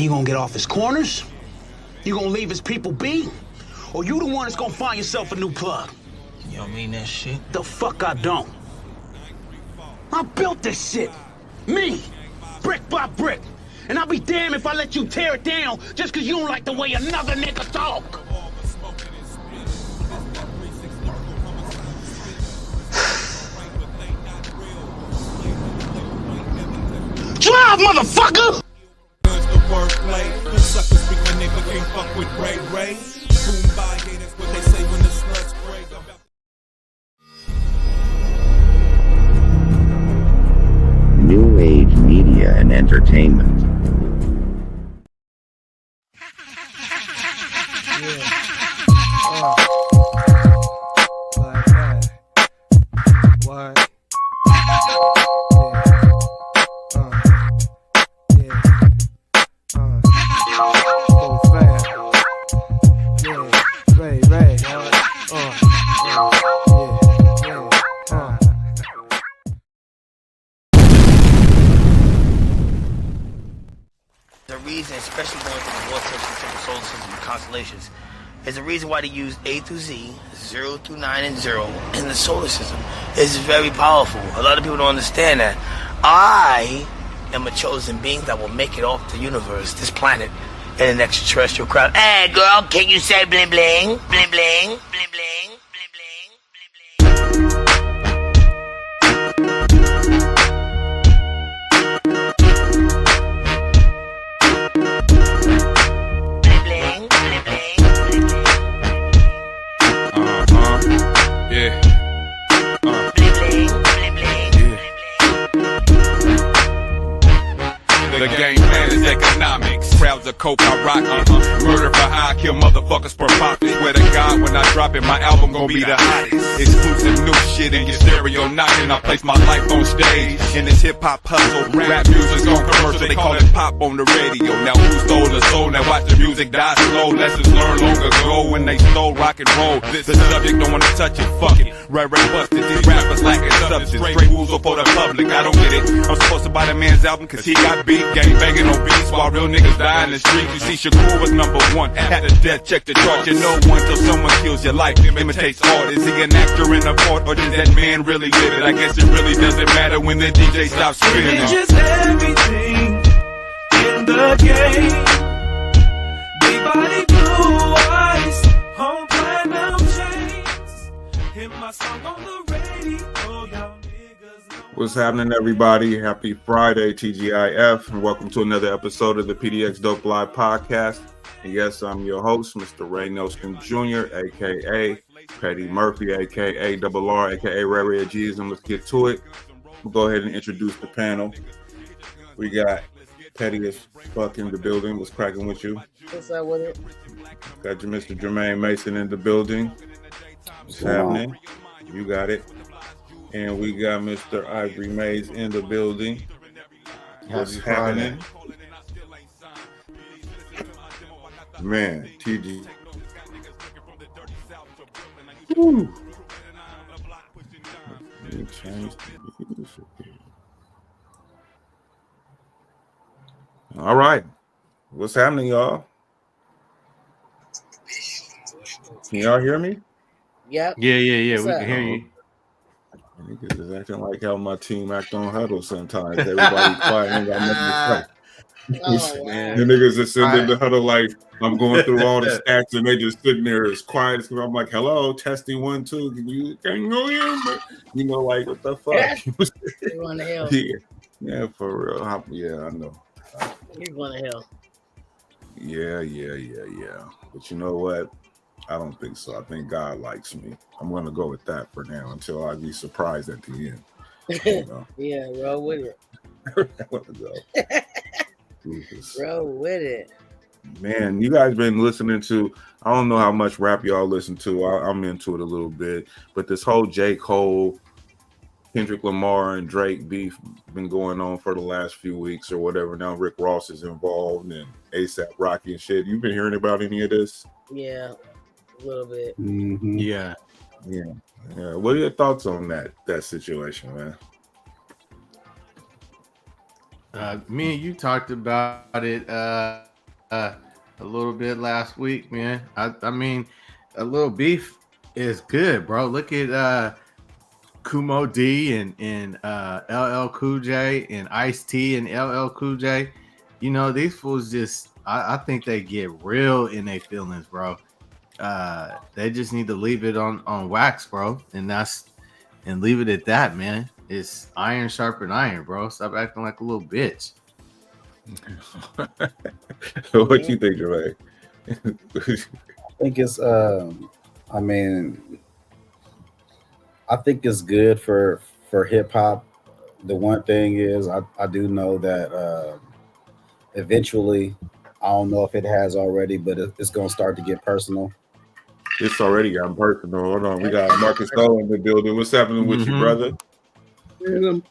And you gonna get off his corners? You gonna leave his people be? Or you the one that's gonna find yourself a new plug? You don't mean that shit? The fuck I don't. I built this shit. Me. Brick by brick. And I'll be damned if I let you tear it down just cause you don't like the way another nigga talk. Drive, motherfucker! New Age Media and Entertainment. The reason, especially going through the vortex into the solar system and constellations, is the reason why they use A through Z, 0 through 9 and 0 in the solar system. It's very powerful. A lot of people don't understand that. I am a chosen being that will make it off the universe, this planet, in an extraterrestrial crowd. Hey, girl, can you say bling bling? Bling bling, bling bling, bling bling, bling bling. The game plan is economics. Crowds of coke, I rock it. Murder for hire, kill motherfuckers for profit. Swear to God, when I drop it, my album gon' be the hottest. Exclusive new shit in your stereo knocking. I place my life on stage in this hip hop hustle. Rap music's on commercial, they call it pop on the radio. Now who stole the soul? Now watch the music die slow. Lessons learned long ago when they stole rock and roll. The subject don't wanna touch it, fuck it. Right busted, these rappers lacking substance. Straight woozle for the public, I don't get it. I'm supposed to buy the man's album cause he got beat. Gang banging on beats while real niggas die in the street. You see Shakur was number one, had a death check the chart. You know one till someone kills your life, imitates art. Is he an actor in a part or does that man really live it? I guess it really doesn't matter when the DJ stops spinning. It's just everything in the game. Big body, blue eyes, home platinum chains. Hit my song on the radio, y'all niggas know. What's happening, everybody? Happy Friday, TGIF, and welcome to another episode of the PDXDOPE Live Podcast. And yes, I'm your host, Mr. Ray Nelson Jr., a.k.a. Petty Murphy, a.k.a. Double R, a.k.a. Rare G's, and let's get to it. We'll go ahead and introduce the panel. We got Petty as fuck in the building. What's cracking with you? What's up with it? Got your Mr. Jermaine Mason in the building. What's happening? You got it. And we got Mr. Ivory Mays in the building. What's happening? Man, TG. Woo. Let me change the music here. All right. What's happening, y'all? Can y'all hear me? Yep. Yeah. We What's can up? hear you. Niggas is acting like how my team act on huddle sometimes. Everybody quiet, ain't got nothing to say. Oh, wow. The niggas are sitting in the huddle like I'm going through all the stats and they just sitting there as quiet as I'm like, hello, testing 1, 2. You can't go in, you know, like what the fuck? You're going to hell. Yeah, for real. Yeah, I know. You're going to hell. Yeah. But you know what? I don't think so. I think God likes me. I'm gonna go with that for now until I be surprised at the end. You know? Yeah, roll with it. I want to go. Roll with it. Man, you guys been listening to, I don't know how much rap y'all listen to. I'm into it a little bit, but this whole J. Cole, Kendrick Lamar, and Drake beef been going on for the last few weeks or whatever. Now Rick Ross is involved and ASAP Rocky and shit. You been hearing about any of this? Yeah, a little bit. Mm-hmm. Yeah. What are your thoughts on that situation, man? Me and you talked about it a little bit last week, man. I mean, a little beef is good, bro. Look at Kumo D and LL Cool J and Ice T and LL Cool J. You know, these fools just I think they get real in their feelings, bro. They just need to leave it on wax, bro, and leave it at that, man. It's iron sharpen iron, bro. Stop acting like a little bitch. What you think, Jermaine? I think it's I mean, I think it's good for hip hop. The one thing is I do know that eventually, I don't know if it has already, but it's gonna start to get personal. It's already gotten personal. Hold on, we got Marcus O in the building. What's happening with you, brother? You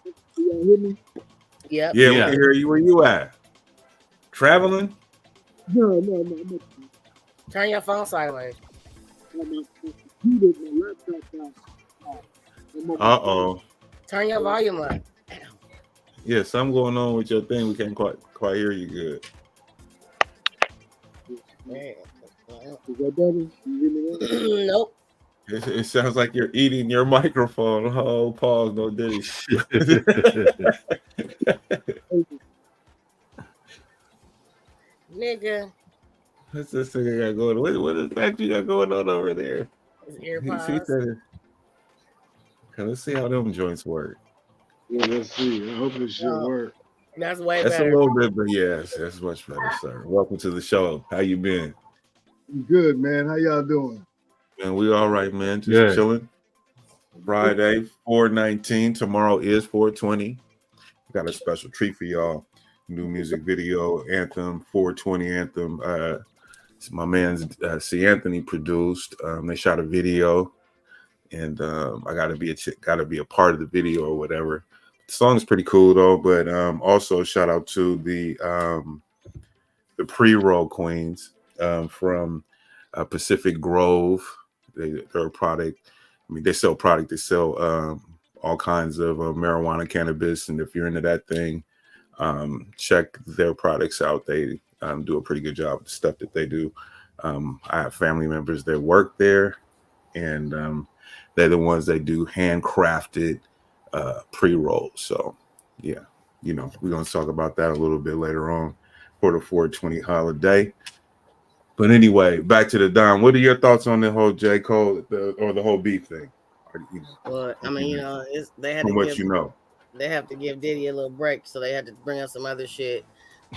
hear me? Yep. Yeah, we can hear you. Where you at? Traveling? No. Turn your phone sideways. Uh-oh. Turn your volume up. Yeah, something going on with your thing. We can't quite hear you good. Is that better? You hear me now? Nope. It sounds like you're eating your microphone. Oh, pause, no diddy. Nigga. What's this thing I got going on? What is that you got going on over there? His AirPods. Let's see how them joints work. Yeah, let's see. I hope it should work. That's way That's better. a little bit, but yes, that's much better, sir. Welcome to the show. How you been? Good, man. How y'all doing? Man, we all right, man. Just chilling. Friday, 4/19. Tomorrow is 4/20. Got a special treat for y'all. New music video, anthem, 420 anthem. My man's C. Anthony produced. They shot a video, and I gotta be a part of the video or whatever. The song's pretty cool though. But also shout out to the pre-roll queens from Pacific Grove. They're a product. I mean, they sell product. They sell all kinds of marijuana, cannabis, and if you're into that thing, check their products out. They do a pretty good job of the stuff that they do. I have family members that work there, and they're the ones that do handcrafted pre-rolls. So, yeah, you know, we're going to talk about that a little bit later on for the 420 holiday. But anyway, back to the Don. What are your thoughts on the whole J. Cole or the whole beef thing? You know, well, I mean, you know, they had from to what give, you know. They have to give Diddy a little break, so they had to bring up some other shit.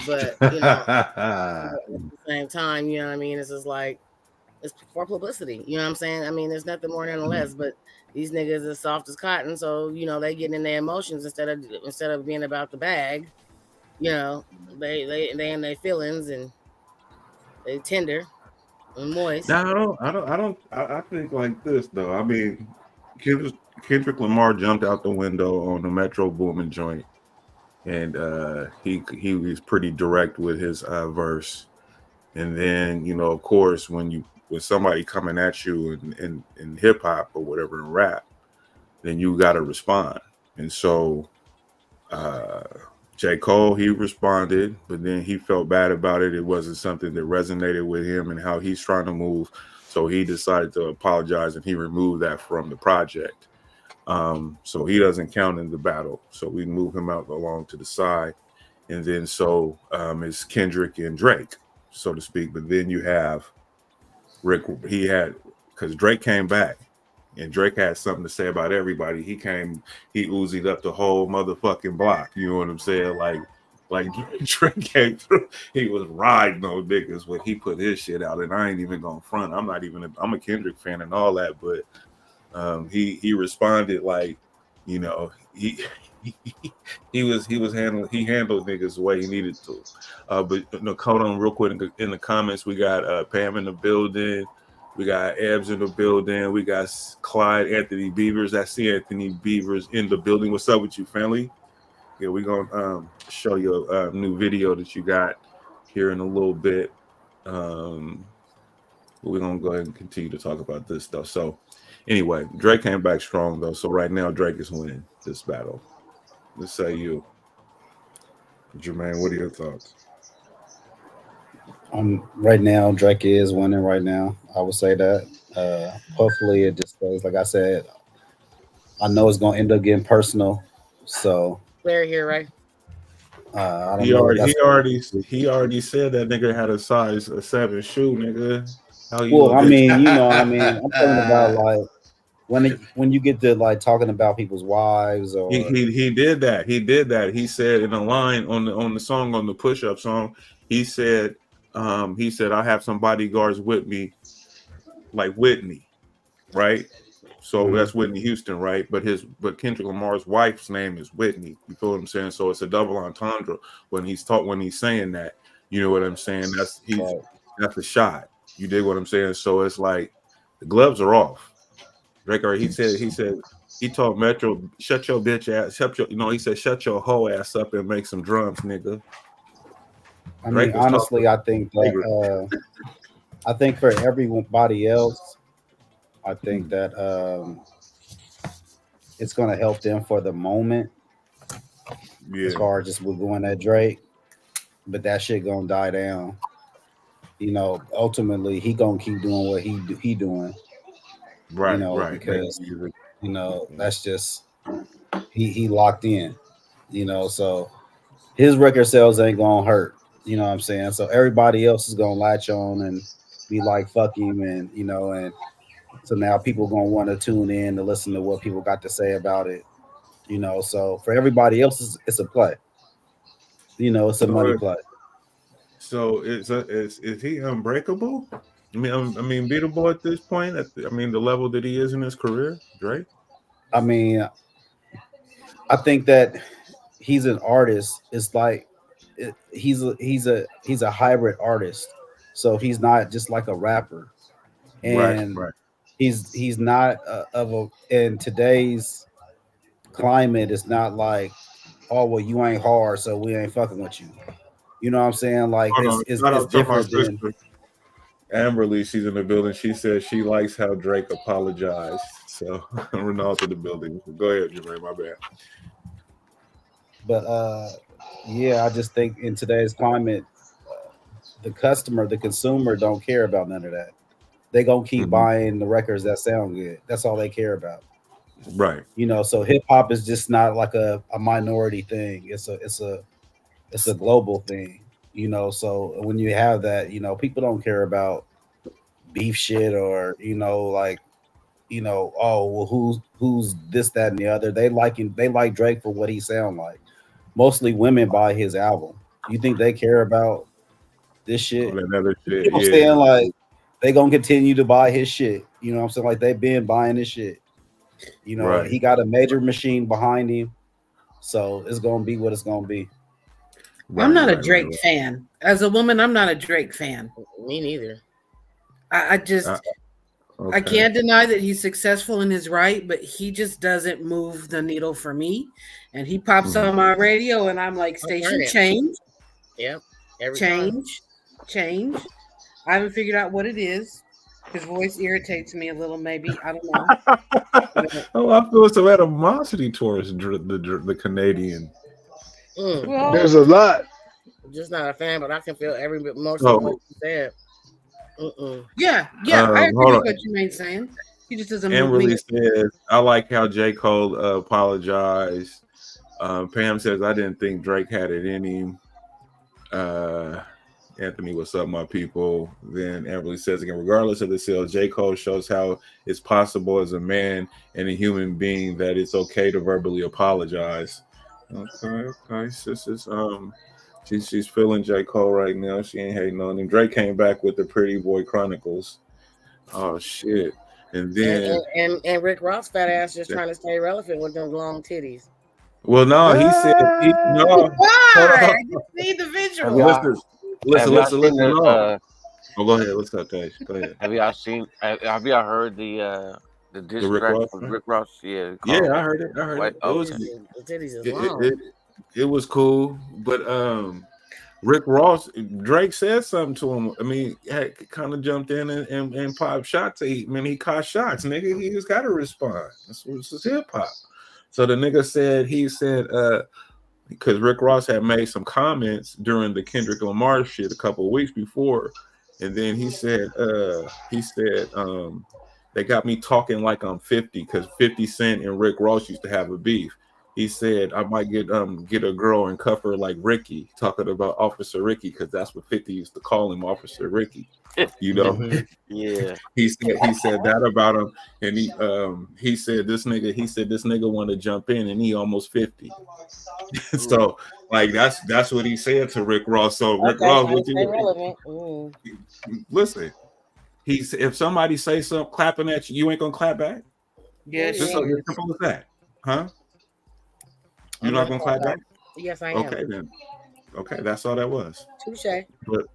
But you know, at the same time, you know what I mean? It's just like it's for publicity. You know what I'm saying? I mean, there's nothing more than less. But these niggas are soft as cotton, so you know they getting in their emotions instead of being about the bag. You know, they in their feelings and they tender and moist. No, I think like this though. I mean, Kendrick Lamar jumped out the window on the Metro Boomin joint, and he was pretty direct with his verse. And then, you know, of course, when somebody coming at you in hip hop or whatever in rap, then you got to respond. And so J. Cole, he responded, but then he felt bad about it. It wasn't something that resonated with him and how he's trying to move. So he decided to apologize and he removed that from the project. So he doesn't count in the battle. So we move him out along to the side. And then so it's Kendrick and Drake, so to speak. But then you have Rick, because Drake came back and Drake had something to say about everybody. He Uzi'd up the whole motherfucking block. You know what I'm saying? Like Drake came through. He was riding on niggas when he put his shit out, and I ain't even gonna front. I'm a Kendrick fan and all that, but he responded like, you know, he handled niggas the way he needed to. But you know, hold on real quick in the comments. We got Pam in the building. We got Ebbs in the building. We got Clyde Anthony Beavers. I see Anthony Beavers in the building. What's up with you, family? Yeah, we're gonna show you a new video that you got here in a little bit. We're gonna go ahead and continue to talk about this stuff. So anyway, Drake came back strong though. So right now Drake is winning this battle. Let's say you. Jermaine, what are your thoughts? Right now, Drake is winning right now. I would say that. Hopefully, it just stays. Like I said, I know it's gonna end up getting personal. So Claire here, right? I don't know what that's. He already said that nigga had a size a 7 shoe, nigga. How you Well, a I bitch? mean, I'm talking about like when you get to like talking about people's wives or He did that. He did that. He said in a line on the song on the push up song, he said I have some bodyguards with me, like Whitney, right? So that's Whitney Houston, right? But Kendrick Lamar's wife's name is Whitney. You feel what I'm saying? So it's a double entendre when he's saying that. You know what I'm saying? That's a shot. You dig what I'm saying? So it's like the gloves are off. Drake, he said he told Metro, shut your bitch ass, he said shut your hoe ass up and make some drums, nigga. I mean, honestly, I think that I think for everybody else, I think that it's gonna help them for the moment. As far as just with going at Drake, but that shit gonna die down. Ultimately he gonna keep doing what he doing. Right. Because that's just he locked in. So his record sales ain't gonna hurt. You know what I'm saying? So everybody else is gonna latch on and be like, fuck him, and and so now people gonna want to tune in to listen to what people got to say about it. So for everybody else, it's a play. It's a money play. So is he unbreakable? I mean, beatable at this point. The level that he is in his career, Drake. I mean, I think that he's an artist. It's like he's a hybrid artist. So he's not just like a rapper, and right. he's not in today's climate. It's not like, oh well, you ain't hard, so we ain't fucking with you. You know what I'm saying? Like it's different than. Amberly, she's in the building. She says she likes how Drake apologized. So Ronaldo in the building. Go ahead, Jermaine. My bad. But yeah, I just think in today's climate, the consumer don't care about none of that. They gonna keep buying the records that sound good. That's all they care about. Right. So hip hop is just not like a minority thing. It's a global thing. So when you have that, people don't care about beef shit or oh well, who's this, that, and the other. They like Drake for what he sound like. Mostly women buy his album. You think they care about this shit? Shit. I'm saying, like, they gonna continue to buy his shit. You know what I'm saying? Like, they've been buying his shit. Right. He got a major machine behind him, so it's gonna be what it's gonna be. I'm not a Drake fan. As a woman, I'm not a Drake fan. Me neither. I just I can't deny that he's successful in his right, but he just doesn't move the needle for me. And he pops on my radio, and I'm like, station change. Yep. Change. I haven't figured out what it is. His voice irritates me a little, maybe. I don't know. I feel some animosity towards the Canadian. Well, there's a lot. I'm just not a fan, but I can feel every bit more of what you said. Yeah, I agree with what you mean saying. He just doesn't move me. Says, I like how J. Cole apologized. Pam says, I didn't think Drake had it in him. Anthony, what's up, my people? Then Amberly says again, regardless of the sales, J. Cole shows how it's possible as a man and a human being that it's okay to verbally apologize. Okay. She's feeling J. Cole right now. She ain't hating on him. Drake came back with the Pretty Boy Chronicles. Oh shit. And then and Rick Ross fat ass just trying to stay relevant with them long titties. Well, no, he said no. Why? I just need the visual. Listen. Oh, go ahead. What's up, Taj? Go ahead. Have y'all heard the diss track from Rick Ross? Yeah, I heard it. It was the titties is long. It was cool, but Rick Ross, Drake said something to him. I mean, kind of jumped in and popped shots. He caught shots, nigga. He just got to respond. This is hip hop. So the nigga said, because Rick Ross had made some comments during the Kendrick Lamar shit a couple of weeks before, and then he said they got me talking like I'm 50 because 50 Cent and Rick Ross used to have a beef. He said I might get a girl and cuff her like Ricky, talking about Officer Ricky because that's what 50 used to call him, Officer Ricky. You know, Yeah. he said that about him, and he said this nigga want to jump in, and he almost 50. So like that's what he said to Rick Ross. So Rick Ross, what you listen? If somebody say something clapping at you, you ain't gonna clap back. Yes, Just so simple as that, huh? You're not gonna clap back? Yes, I am. Okay then. Okay, that's all that was. Touche. But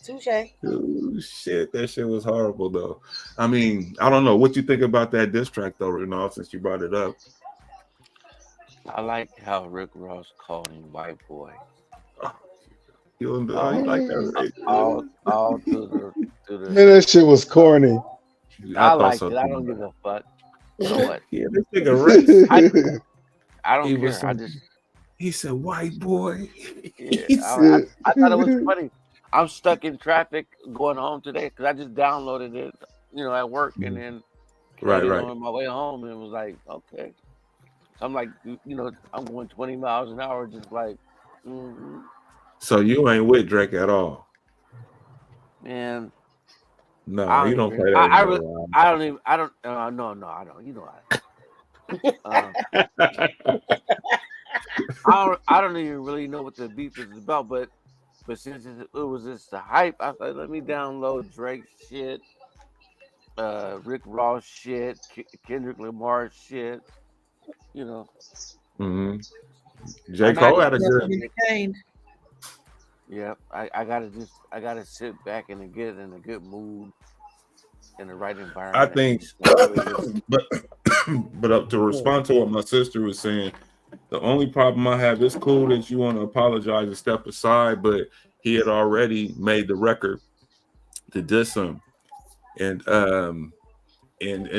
Touche. oh, shit, that shit was horrible though. I mean, I don't know what you think about that diss track though, Renal, since you brought it up. I like how Rick Ross called him white boy. You like that, right? All through the. Man, that shit was corny. I like it. I don't give a fuck. You know what? Yeah, this nigga Rick. I don't care. He said, "White boy." Yeah, I thought it was funny. I'm stuck in traffic going home today because I just downloaded it, at work, and then right on my way home, and it was like, okay. So I'm like, I'm going 20 miles an hour, just like. Mm-hmm. So you ain't with Drake at all, man. No, you don't play that. I don't even. I don't. No, I don't. You know I don't even really know what the beef is about, but since it was just the hype, I thought let me download Drake shit, Rick Ross shit, Kendrick Lamar shit, Mm-hmm. J. Cole had a good. Yeah, I gotta sit back and get in a good mood, in the right environment. I think, but to respond to what my sister was saying, the only problem I have, it's cool that you want to apologize and step aside, but he had already made the record to diss him, and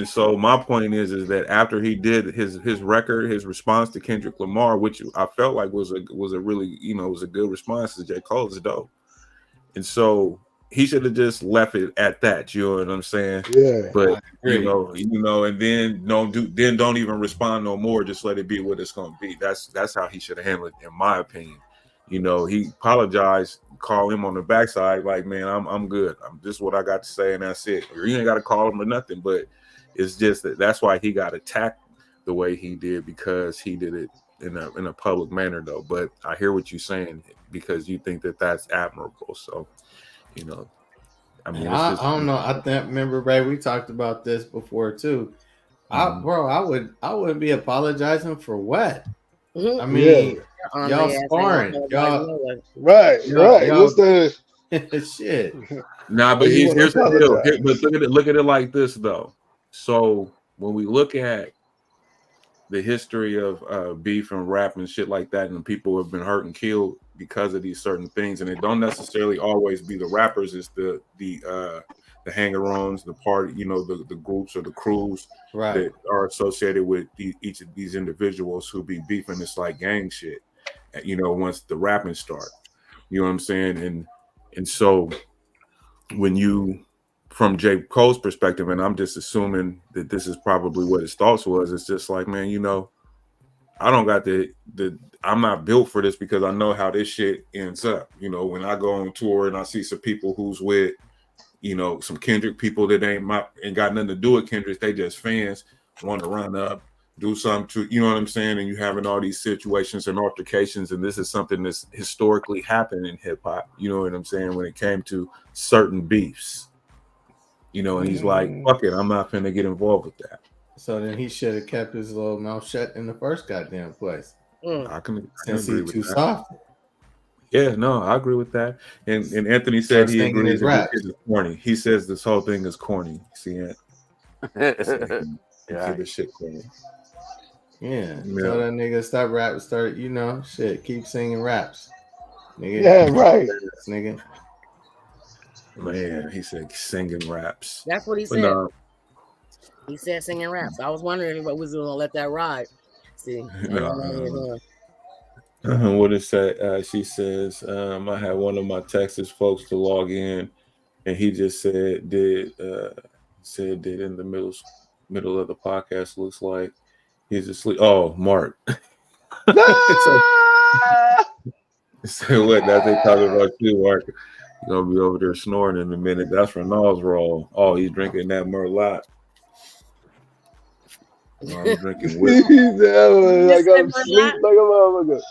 so my point is that after he did his record, his response to Kendrick Lamar, which I felt like was a really was a good response to J. Cole, is dope, and so he should have just left it at that. You know what I'm saying? Yeah. But and then don't even respond no more. Just let it be what it's gonna be. That's how he should have handled it, in my opinion. He apologized, call him on the backside, like, man, I'm good. This is what I got to say, and that's it. Or you ain't got to call him or nothing, but it's just that's why he got attacked the way he did, because he did it in a public manner, though. But I hear what you're saying, because you think that that's admirable. So, I mean, I don't know. I think, remember, Ray, we talked about this before too. Mm-hmm. I wouldn't be apologizing for what? I mean, y'all sparring, y'all right. What's the shit? Nah, but here's the deal. But look at it like this though. So when we look at the history of beef and rap and shit like that, and people have been hurt and killed because of these certain things, and it don't necessarily always be the rappers, it's the hanger-ons, the party, the groups or the crews that are associated with each of these individuals who be beefing. It's like gang shit, once the rapping start, you know what I'm saying? And so when you, from J. Cole's perspective, and I'm just assuming that this is probably what his thoughts was, it's just like, man, I don't got I'm not built for this, because I know how this shit ends up. When I go on tour and I see some people who's with, some Kendrick people that ain't got nothing to do with Kendrick, they just fans, want to run up, do something to, you know what I'm saying? And you having all these situations and altercations, and this is something that's historically happened in hip hop, you know what I'm saying, when it came to certain beefs, and he's like, fuck it, I'm not finna get involved with that. So then he should have kept his little mouth shut in the first goddamn place. I can Since agree he's with too that. soft. Yeah, no, I agree with that. And Anthony said he agrees that this is corny. He says this whole thing is corny. See it? Yeah. This shit corny. Yeah. Tell that nigga stop rap, keep singing raps. Nigga. Yeah, right. Nigga. Man, he said singing raps. That's what he said. He said singing raps. I was wondering if we was gonna let that ride. See, what it say? She says, I had one of my Texas folks to log in, and he just said did in the middle of the podcast looks like he's asleep. Oh, Mark. So what? That's they talking about you, Mark. You're gonna be over there snoring in a minute. That's Renald's role. Oh, he's drinking that Merlot. Oh, he's drinking whiskey. Like I'm asleep like a motherfucker.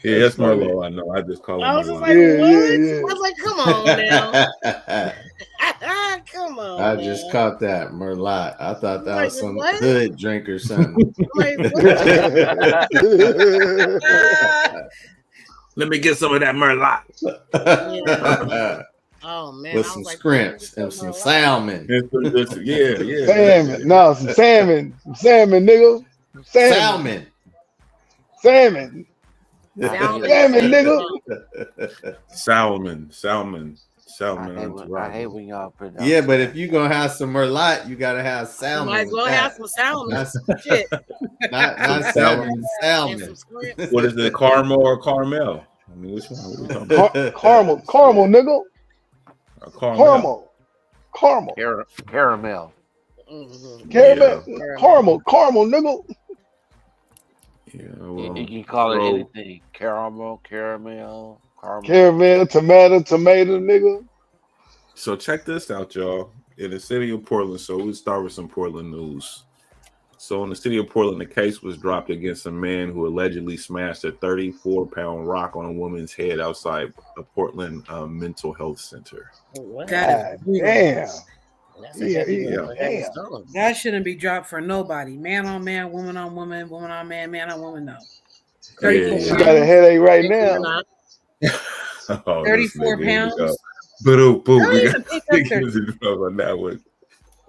Yeah, that's Merlot. I know. I just call him. I was just Merlot. like, what? I was like, come on now. Come on. I just caught that Merlot. I thought that was some what? hood drink or something. Like, Let me get some of that Merlot. Yeah. Oh man, with some scrimps and some salmon. Yeah. Salmon. No, some salmon. Some salmon, nigga. Salmon. Salmon, nigga. Salmon. I hate when y'all put Yeah, but if you're gonna have some Merlot, you gotta have salmon. You might as well have some salmon. Shit. Not salmon. What is it, caramel or caramel? I mean, which one? What are we talking about? Caramel, nigga. Caramel. Caramel. Mm-hmm. Caramel, nigga. Yeah, well, you can call it anything. Caramel. Caramel, tomato, nigga. So check this out, y'all. In the city of Portland, so we'll start with some Portland news. So in the city of Portland, the case was dropped against a man who allegedly smashed a 34-pound rock on a woman's head outside a Portland mental health center. God damn. That shouldn't be dropped for nobody. Man on man, woman on woman, woman on man, man on woman. No. 34 You got a headache right now. 34 pounds. Boo. We got on that one.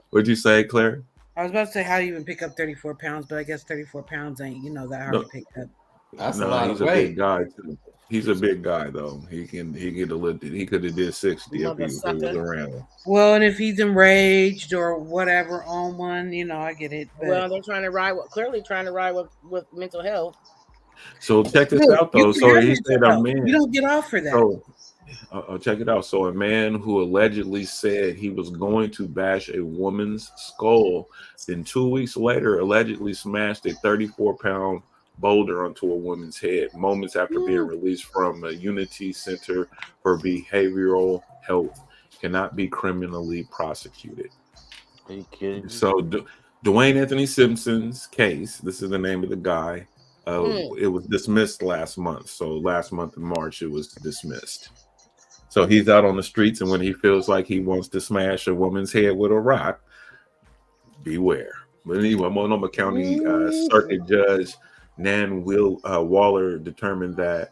What'd you say, Claire? I was about to say, how do you even pick up 34 pounds? But I guess 34 pounds ain't, that hard to pick up. That's a lot of weight. Big guy too. He's a big guy though. He could have did 60 if he was around. Well, and if he's enraged or whatever on one, I get it. But... Well, they're trying to ride with mental health. So check this out though. So he said a man. You don't get off for that. So, check it out. So a man who allegedly said he was going to bash a woman's skull, then 2 weeks later allegedly smashed a 34-pound boulder onto a woman's head moments after being released from a Unity Center for Behavioral Health, cannot be criminally prosecuted. Are you kidding? So Dwayne Anthony Simpson's case, this is the name of the guy, it was dismissed last month. So last month in March it was dismissed. So he's out on the streets, and when he feels like he wants to smash a woman's head with a rock, beware. But anyway, Multnomah County Circuit Judge Nan Waller determined that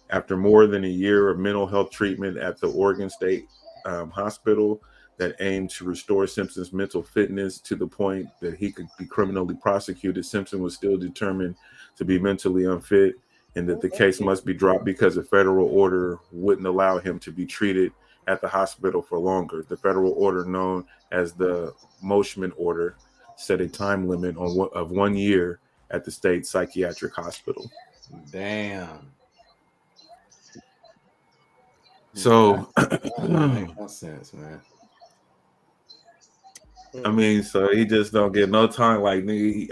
after more than a year of mental health treatment at the Oregon State Hospital that aimed to restore Simpson's mental fitness to the point that he could be criminally prosecuted, Simpson was still determined to be mentally unfit and that the case must be dropped because a federal order wouldn't allow him to be treated at the hospital for longer. The federal order, known as the Moshman Order, set a time limit of 1 year at the state psychiatric hospital. Damn. So, makes no sense, man. I mean, so he just don't get no time. Like, he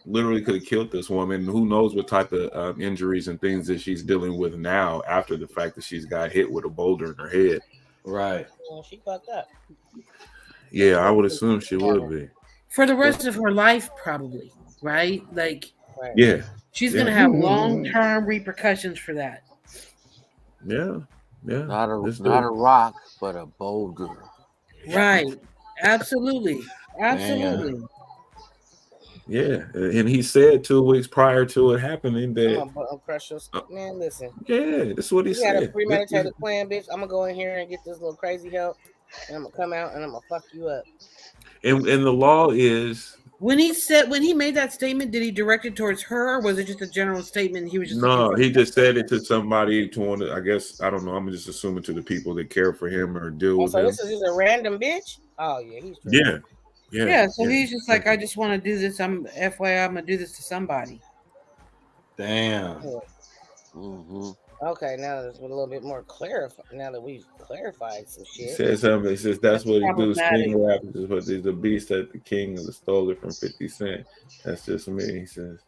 literally could have killed this woman. Who knows what type of injuries and things that she's dealing with now after the fact that she's got hit with a boulder in her head. Right. Well, she fucked up. Yeah, I would assume she would be. For the rest of her life, probably. Right? Like, yeah. She's going to have long-term repercussions for that. Yeah. Yeah. Not a rock, but a boulder. Right. Absolutely. Yeah, and he said 2 weeks prior to it happening that I'm precious. Man, listen. Yeah, that's what he said. Had a premeditated plan, bitch. I'm gonna go in here and get this little crazy help, and I'm gonna come out and I'm gonna fuck you up. And the law is when he made that statement, did he direct it towards her, or was it just a general statement? He was just he just said it to somebody, I guess, I don't know. I'm just assuming to the people that care for him or deal with him. So this is just a random bitch. Oh yeah, he's tripping. Yeah. So he's just like, I just want to do this. I'm FYI, I'm gonna do this to somebody. Damn. Mm-hmm. Okay, now that's a little bit more clarified. Now that we've clarified some He shit. said something. He says that's what he do. problematic. Sting rappers, but he's a beast that the king of the stole it from 50 Cent. That's just me. He says.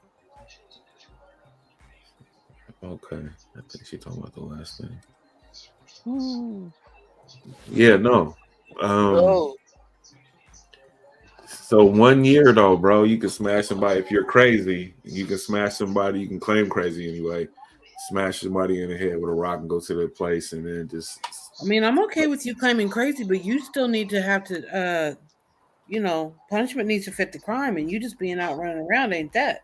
Okay, I think she's talking about the last thing. Yeah, no. So 1 year though, bro, you can smash somebody if you're crazy. You can smash somebody. You can claim crazy anyway. Smash somebody in the head with a rock and go to their place, and then just. I mean, I'm okay with you claiming crazy, but you still need to have to, punishment needs to fit the crime, and you just being out running around ain't that.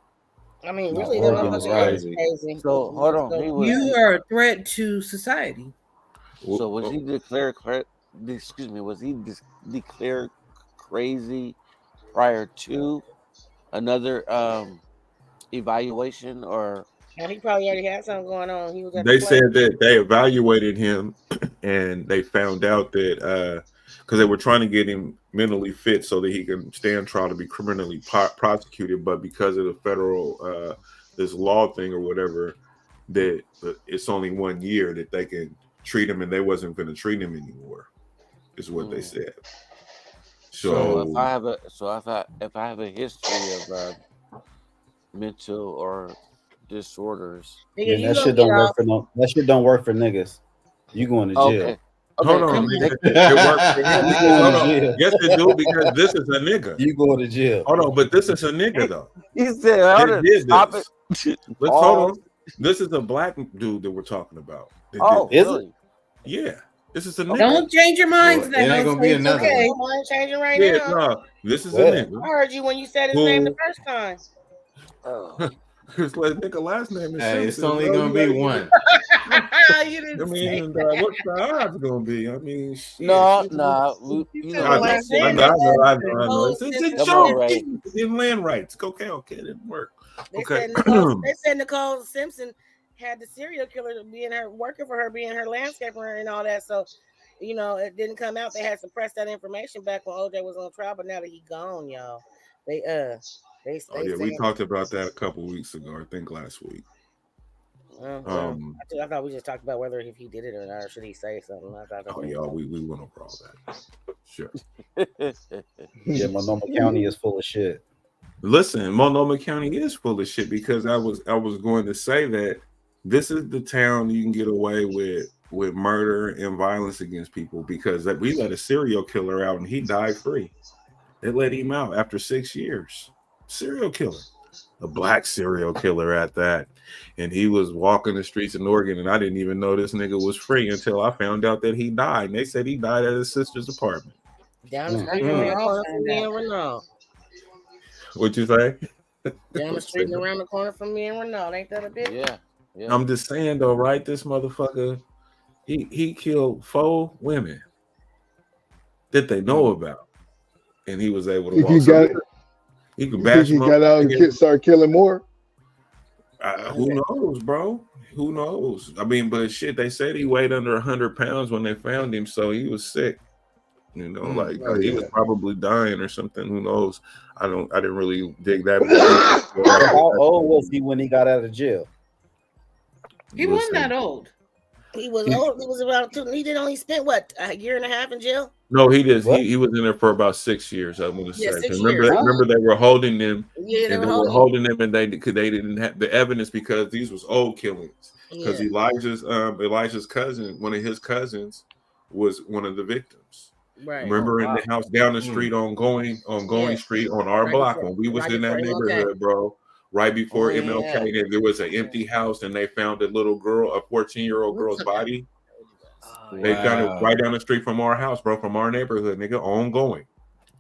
I mean, really, that motherfucker is crazy. So hold on, you are a threat to society. So was he declared? Excuse me, was he declared crazy prior to another evaluation, or? And he probably already had something going on. He was at They the place. said that they evaluated him, and they found out that because they were trying to get him mentally fit so that he can stand trial to be criminally prosecuted, but because of the federal this law thing or whatever, that it's only 1 year that they can treat him, and they wasn't going to treat him anymore, is what they said. So if I have a history of mental or disorders, that shit don't work for that shit don't work for niggas. You going to jail? Okay. Hold on, it works for him. Hold on. Yes, it do, because this is a nigga. You going to jail? Hold on, but this is a nigga though. He said, "Stop it." Let's hold on. This is a black dude that we're talking about. Is it? Yeah, this is a nigga. Don't change your minds. It ain't gonna be another. Okay, I'm changing right now. No, this is a nigga. I heard you when you said his name the first time. It's like nigga last name is Hey, it's Simpson, only bro. gonna be one. You didn't I mean, what's the odds gonna be? I mean, shit. No. I know. It's a joke. It's in land rights. Okay, it didn't work. Okay. They said Nicole Simpson had the serial killer working for her, being her landscaper and all that. So, it didn't come out. They had suppressed that information back when OJ was on trial, but now that he gone, y'all, we talked about that a couple weeks ago. I think last week. I thought we just talked about whether if he did it or not, or should he say something. We went over all that. Sure. Yeah, Multnomah County is full of shit. Listen, Multnomah County is full of shit, because I was going to say that this is the town you can get away with murder and violence against people, because we let a serial killer out and he died free. They let him out after 6 years. Serial killer. A black serial killer at that. And he was walking the streets in Oregon, and I didn't even know this nigga was free until I found out that he died. And they said he died at his sister's apartment. Down the street from me and Renault. What'd you say? Down the street and around the corner from me and Renault. Ain't that a bitch? Yeah. I'm just saying though, right? This motherfucker, he killed 4 women that they know about. And he was able to walk. He could bash him up. He got out and start killing more. Who knows, bro? Who knows? I mean, but shit, they said he weighed under 100 pounds when they found him, so he was sick. He was probably dying or something. Who knows? I didn't really dig that. How old was he when he got out of jail? He wasn't that old. He was old. He was around 2. He did only spent what, a year and a half in jail? No, he did. He was in there for about 6 years. I'm going to say. Remember, they were holding them. Yeah, they were holding them, and they didn't have the evidence because these was old killings. Because Elijah's cousin, one of his cousins, was one of the victims. Right. Remember in the house down the street on Going Street on our block when we was in that neighborhood, bro. Right before MLK, and there was an empty house, and they found a little girl, a 14-year-old girl's body. They found it right down the street from our house, bro, from our neighborhood, nigga, ongoing.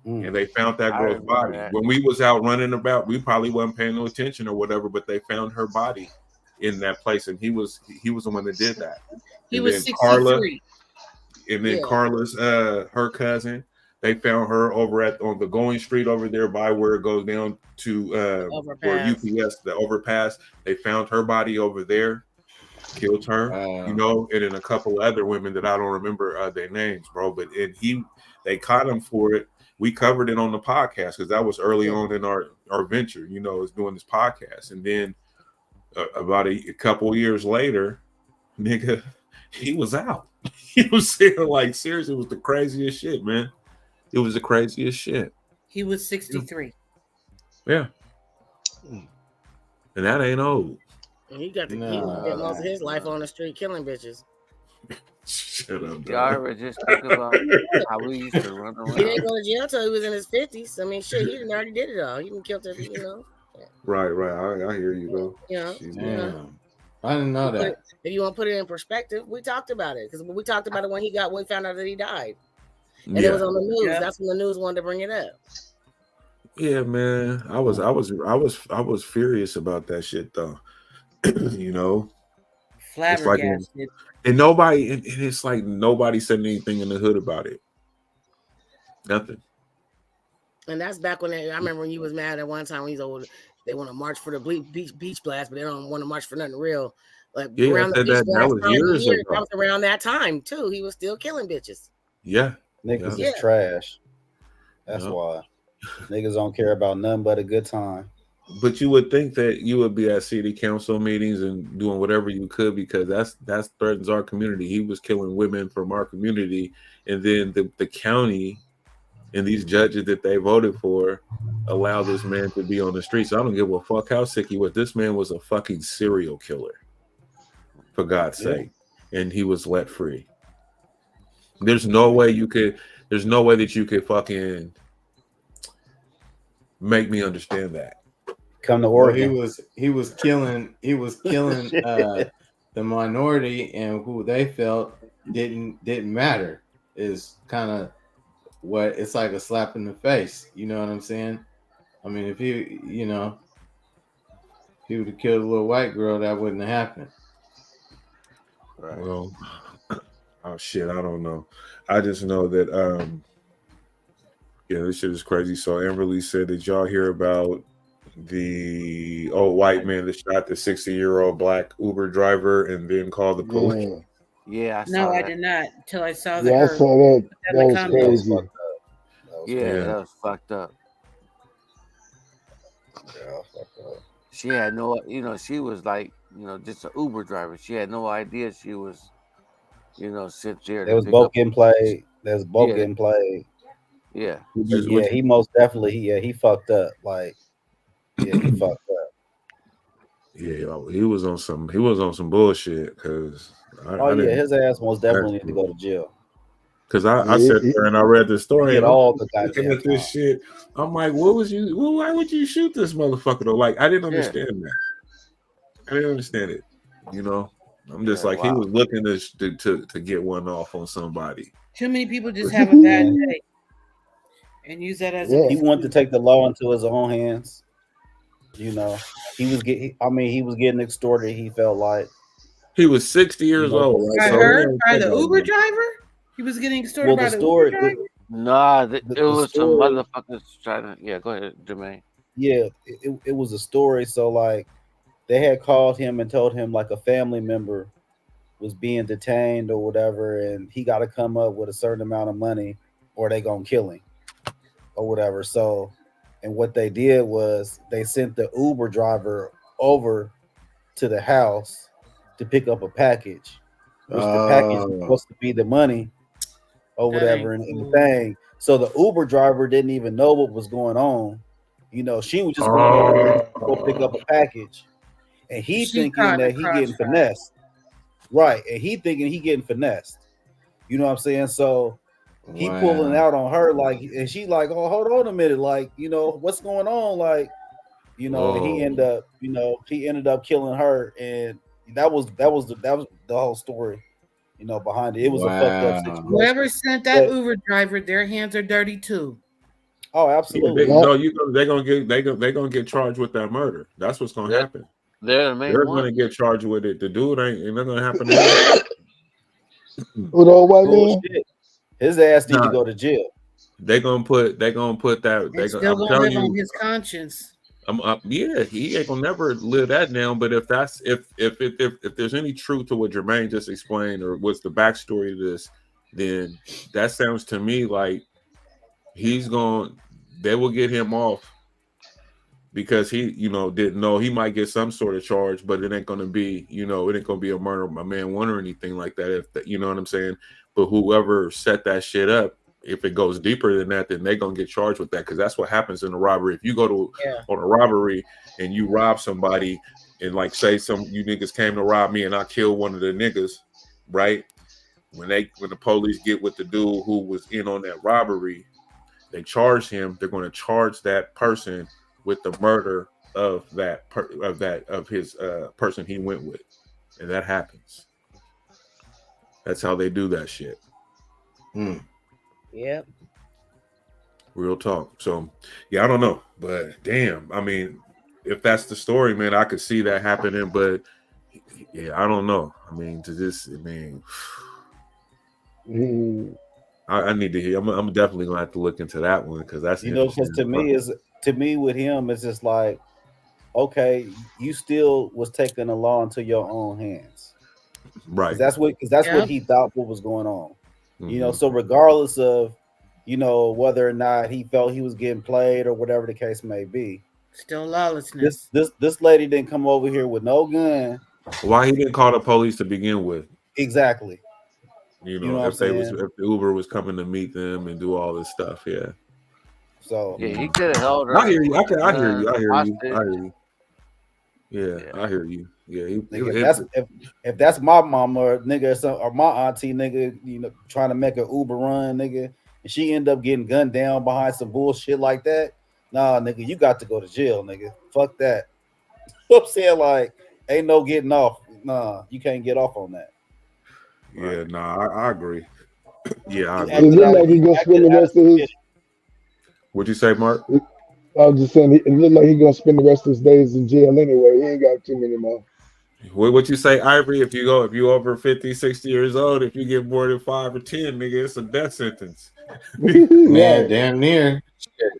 And they found that girl's body. When we was out running about, we probably wasn't paying no attention or whatever, but they found her body in that place, and he was the one that did that. He was 63. And then Carla's her cousin, they found her over on the Going Street over there by where it goes down to where UPS, the overpass. They found her body over there, killed her, and then a couple other women that I don't remember their names, bro. But they caught him for it, we covered it on the podcast because that was early on in our venture, you know, is doing this podcast. And then about a couple years later, nigga, he was out. He was saying, like, seriously, it was the craziest shit, man. It was the craziest shit. He was 63. Yeah. And that ain't old. And he got he spent most of his life on the street killing bitches. Shut up, Y'all ever just think about how we used to run around? He didn't go to jail until he was in his 50s. I mean, shit, he didn't already did it all. He didn't kill it, you know. Right. I hear you, though. I didn't know that. If you want to put it in perspective, we talked about it because we talked about it when we found out that he died, and it was on the news. Yeah. That's when the news wanted to bring it up. Yeah, man, I was furious about that shit, though. You know, flabbergasted. And nobody, and it's like nobody said anything in the hood about it. Nothing. And that's back when I remember when you was mad at one time when he's old. They want to march for the beach blast, but they don't want to march for nothing real. Like around the beach blast was years ago. That was around that time too. He was still killing bitches. Yeah, niggas is trash. That's why niggas don't care about nothing but a good time. But you would think that you would be at city council meetings and doing whatever you could because that threatens our community. He was killing women from our community, and then the county and these judges that they voted for allow this man to be on the streets. I don't give a fuck how sick he was. This man was a fucking serial killer, for God's sake, and he was let free. There's no way that you could fucking make me understand that. Come to Oregon. He was killing the minority, and who they felt didn't matter is kind of what it's like, a slap in the face. You know what I'm saying? I mean, if he would have killed a little white girl, that wouldn't have happened. Right. Well, oh shit, I don't know. I just know that this shit is crazy. So Amberly said, did y'all hear about the old white man that shot the 60-year-old black Uber driver and then called the police? Yeah, I did not until I saw the. Yeah, I saw that. That was crazy. That was fucked up. Yeah, fucked up. She had no, she was like, just an Uber driver. She had no idea she was, sit there. There was both getting played. There's both getting played. Yeah. Yeah, he most definitely, he fucked up. Like, he fucked up. Yeah, he was on some bullshit because. His ass most definitely need to go to jail. Because I sat there and I read the story and all the looking at this shit. I'm like, why would you shoot this motherfucker though? Like, I didn't understand that. I didn't understand it. You know, I'm just like, he was looking to get one off on somebody. Too many people just have a bad day and use that as he wanted to take the law into his own hands. You know, he was getting extorted. He felt like he was 60 years old. Right? By the Uber driver. He was getting extorted by the Uber driver? It was some motherfuckers trying to. Yeah, go ahead, Jermaine. Yeah, it was a story. So, like, they had called him and told him, like, a family member was being detained or whatever, and he got to come up with a certain amount of money or they going to kill him or whatever. So, and what they did was they sent the Uber driver over to the house to pick up a package, which the package was supposed to be the money or whatever, and the thing. So the Uber driver didn't even know what was going on. You know, she was just going to go pick up a package, and he thinking that he getting finessed, right? And he thinking he getting finessed. You know what I'm saying? So he pulling out on her, like, and she like, oh, hold on a minute, like, you know, what's going on, like, you know, and he ended up killing her, and that was the whole story. You know, behind it. It was a fucked up situation. Whoever sent that Uber driver, their hands are dirty too. Oh, absolutely. They're gonna get charged with that murder. That's what's gonna happen. They're gonna get charged with it. The dude ain't not gonna happen. With old white man, his ass need to go to jail. They're gonna put that. They're still gonna live on his conscience. Yeah, he ain't gonna never live that down. But if there's any truth to what Jermaine just explained, or what's the backstory to this, then that sounds to me like they will get him off because he, didn't know he might get some sort of charge, but it ain't going to be, it ain't going to be a murder of my man one or anything like that. You know what I'm saying? But whoever set that shit up, if it goes deeper than that, then they're going to get charged with that. Cause that's what happens in a robbery. If you go on a robbery and you rob somebody and like say you niggas came to rob me and I killed one of the niggas, right? When the police get with the dude who was in on that robbery, they charge him. They're going to charge that person with the murder of his person he went with, and that happens. That's how they do that shit. Yep. Real talk. So, yeah, I don't know, but damn, I mean, if that's the story, man, I could see that happening, but yeah, I don't know. I mean, I need to hear. I'm definitely gonna have to look into that one because that's because to me with him it's just like, okay, you still was taking the law into your own hands, right? That's what he thought what was going on. So regardless of whether or not he felt he was getting played or whatever the case may be, still lawlessness. This lady didn't come over here with no gun. Why he didn't call the police to begin with? Exactly. If the Uber was coming to meet them and do all this stuff, yeah. So yeah, he could have held her. I hear you. I hear you. Yeah, I hear you. Yeah, if that's my mama or nigga or my auntie nigga, trying to make an Uber run, nigga, and she end up getting gunned down behind some bullshit like that, nah, nigga, you got to go to jail, nigga. Fuck that. I'm saying, like, ain't no getting off. Nah, you can't get off on that. Yeah, nah, I agree. Yeah, I agree. It look like he gonna spend the rest of his. What'd you say, Mark? I was just saying, it look like he gonna spend the rest of his days in jail anyway. He ain't got too many more. What you say, Ivory? If you over 50, 60 years old, if you get more than 5 or 10, nigga, it's a death sentence. Man, damn near.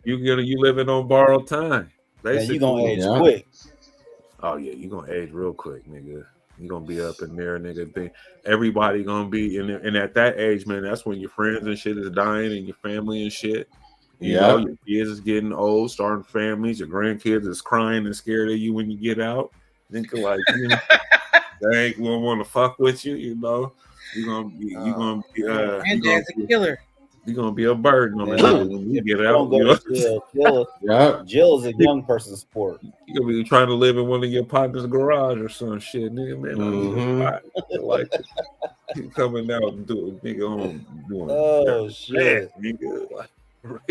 You living on borrowed time. Basically, you gonna age quick. Oh yeah, you gonna age real quick, nigga. You gonna be up in there, nigga. Everybody gonna be and at that age, man, that's when your friends and shit is dying and your family and shit. You know, your kids is getting old, starting families. Your grandkids is crying and scared of you when you get out. Thinking like, they ain't gonna want to fuck with you. You're gonna be a killer. You're gonna be a burden on them when you get out. Jail is a young person's sport. You're gonna be trying to live in one of your partner's garage or some shit, nigga. Man, like you coming out and doing shit. Nigga.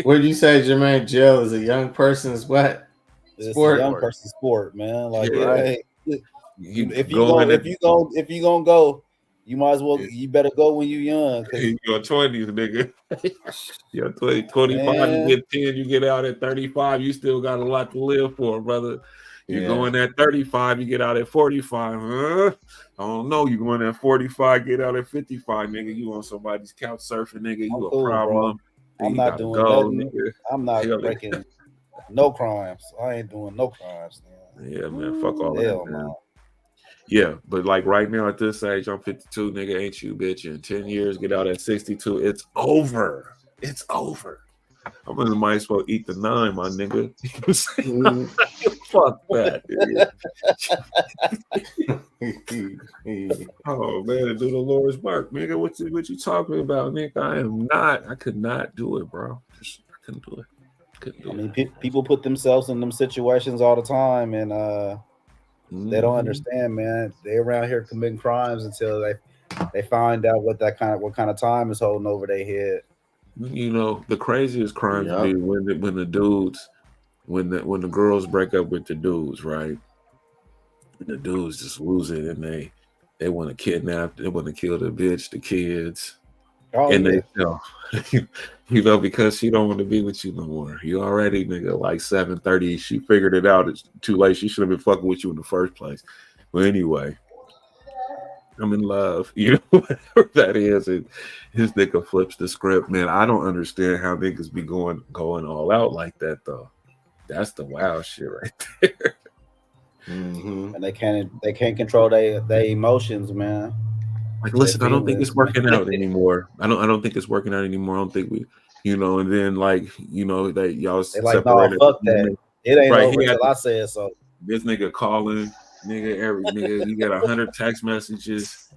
What did you say, Jermaine? Jail is a young person's what? It's sport. A young person's sport, man. Like if you gonna go, you might as well. You better go when you young. You're 20s, nigga. You're 25. Man. You get 10. You get out at 35. You still got a lot to live for, brother. You're going at 35. You get out at 45. Huh? I don't know. You going at 45. Get out at 55, nigga. You on somebody's couch surfing, nigga. You a problem. Bro. I'm not doing nothing. Nigga. I'm not breaking no crimes. I ain't doing no crimes. Man. Yeah, man. Fuck all that, man. Yeah, but like right now at this age, I'm 52, nigga. Ain't you, bitch? In 10 years, get out at 62. It's over. It's over. I'm gonna might as well eat the 9, my nigga. Fuck that. Oh man, do the Lord's work, nigga. What you talking about, nigga? I could not do it, bro. I couldn't do it. People put themselves in them situations all the time, and they don't understand, man. They around here committing crimes until they find out what kind of time is holding over their head. You know, the craziest crimes be when the dudes, when the girls break up with the dudes, right? And the dudes just lose it, and they want to kidnap, they want to kill the bitch, the kids, they because she don't want to be with you no more. You already, nigga, like 7:30. She figured it out. It's too late. She should have been fucking with you in the first place. But anyway, I'm in love, whatever that is, and his nigga flips the script, man. I don't understand how niggas be going all out like that, though. That's the wild shit right there. And they can't control their emotions, man. Like, listen, I don't think it's working out anymore. I don't think it's working out anymore. I don't think we, and then like, that y'all They like, no, fuck that. It ain't over until I say it. So this nigga calling, every nigga, you get 100 text messages.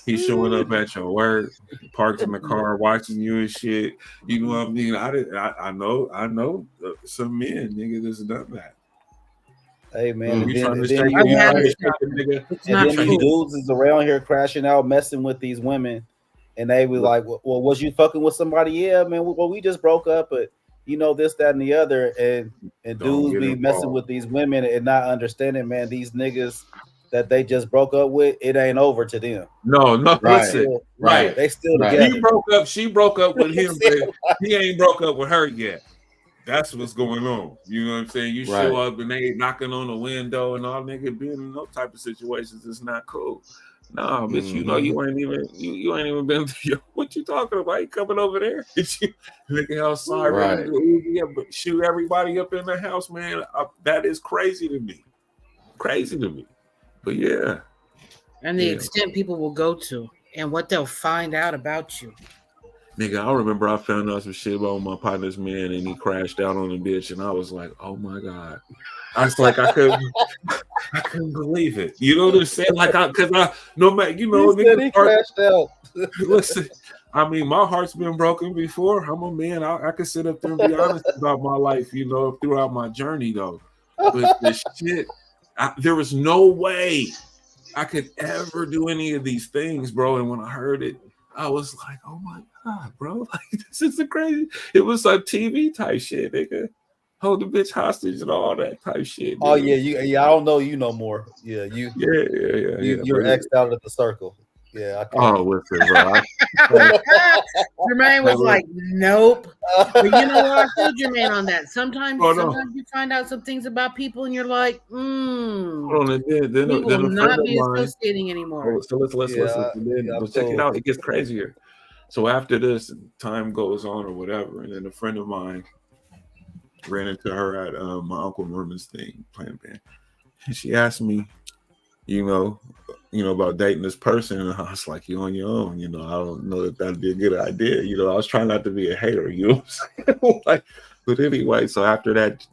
He's showing up at your work, parked in the car, watching you and shit. You know what I mean? I know some men, nigga, that's done that. Hey man, and then these nigga. dudes is around here crashing out, messing with these women, and they were like, "Well, was you fucking with somebody?" Yeah, man. Well, we just broke up, but this, that, and the other, and dudes be messing with these women and not understanding, man. These niggas that they just broke up with, it ain't over to them. No, listen, right? They still together. She broke up with him, but he ain't broke up with her yet. That's what's going on. You know what I'm saying? You show up and they knocking on the window and all, nigga, being in those type of situations is not cool. Nah, bitch, you ain't even been to what you talking about? You coming over there? Nigga outside, yeah, but shoot everybody up in the house, man. That is crazy to me. But yeah. And the extent people will go to and what they'll find out about you. Nigga, I remember I found out some shit about my partner's man and he crashed out on the bitch and I was like, oh my God. I was like, I couldn't believe it. You know what I'm saying? Like, no matter, he crashed out. Listen, I mean, my heart's been broken before. I'm a man. I can sit up there and be honest about my life, throughout my journey though. But the shit, there was no way I could ever do any of these things, bro. And when I heard it, I was like, oh my God, bro. Like, this is crazy. It was like TV type shit, nigga. Hold the bitch hostage and all that type shit. Oh, nigga. Yeah. I don't know you no more. Yeah, you're X'd out of the circle. Yeah. Listen, bro. Jermaine was like, nope. But you know what? I feel Jermaine on that. Sometimes you find out some things about people and you're like, we will not be associating anymore. So let's check it out. It gets crazier. So after this, time goes on or whatever, and then a friend of mine ran into her at my Uncle Norman's thing, playing band, and she asked me, about dating this person, and I was like, you on your own, I don't know if that'd be a good idea. I was trying not to be a hater, what I'm saying? But anyway, so after that,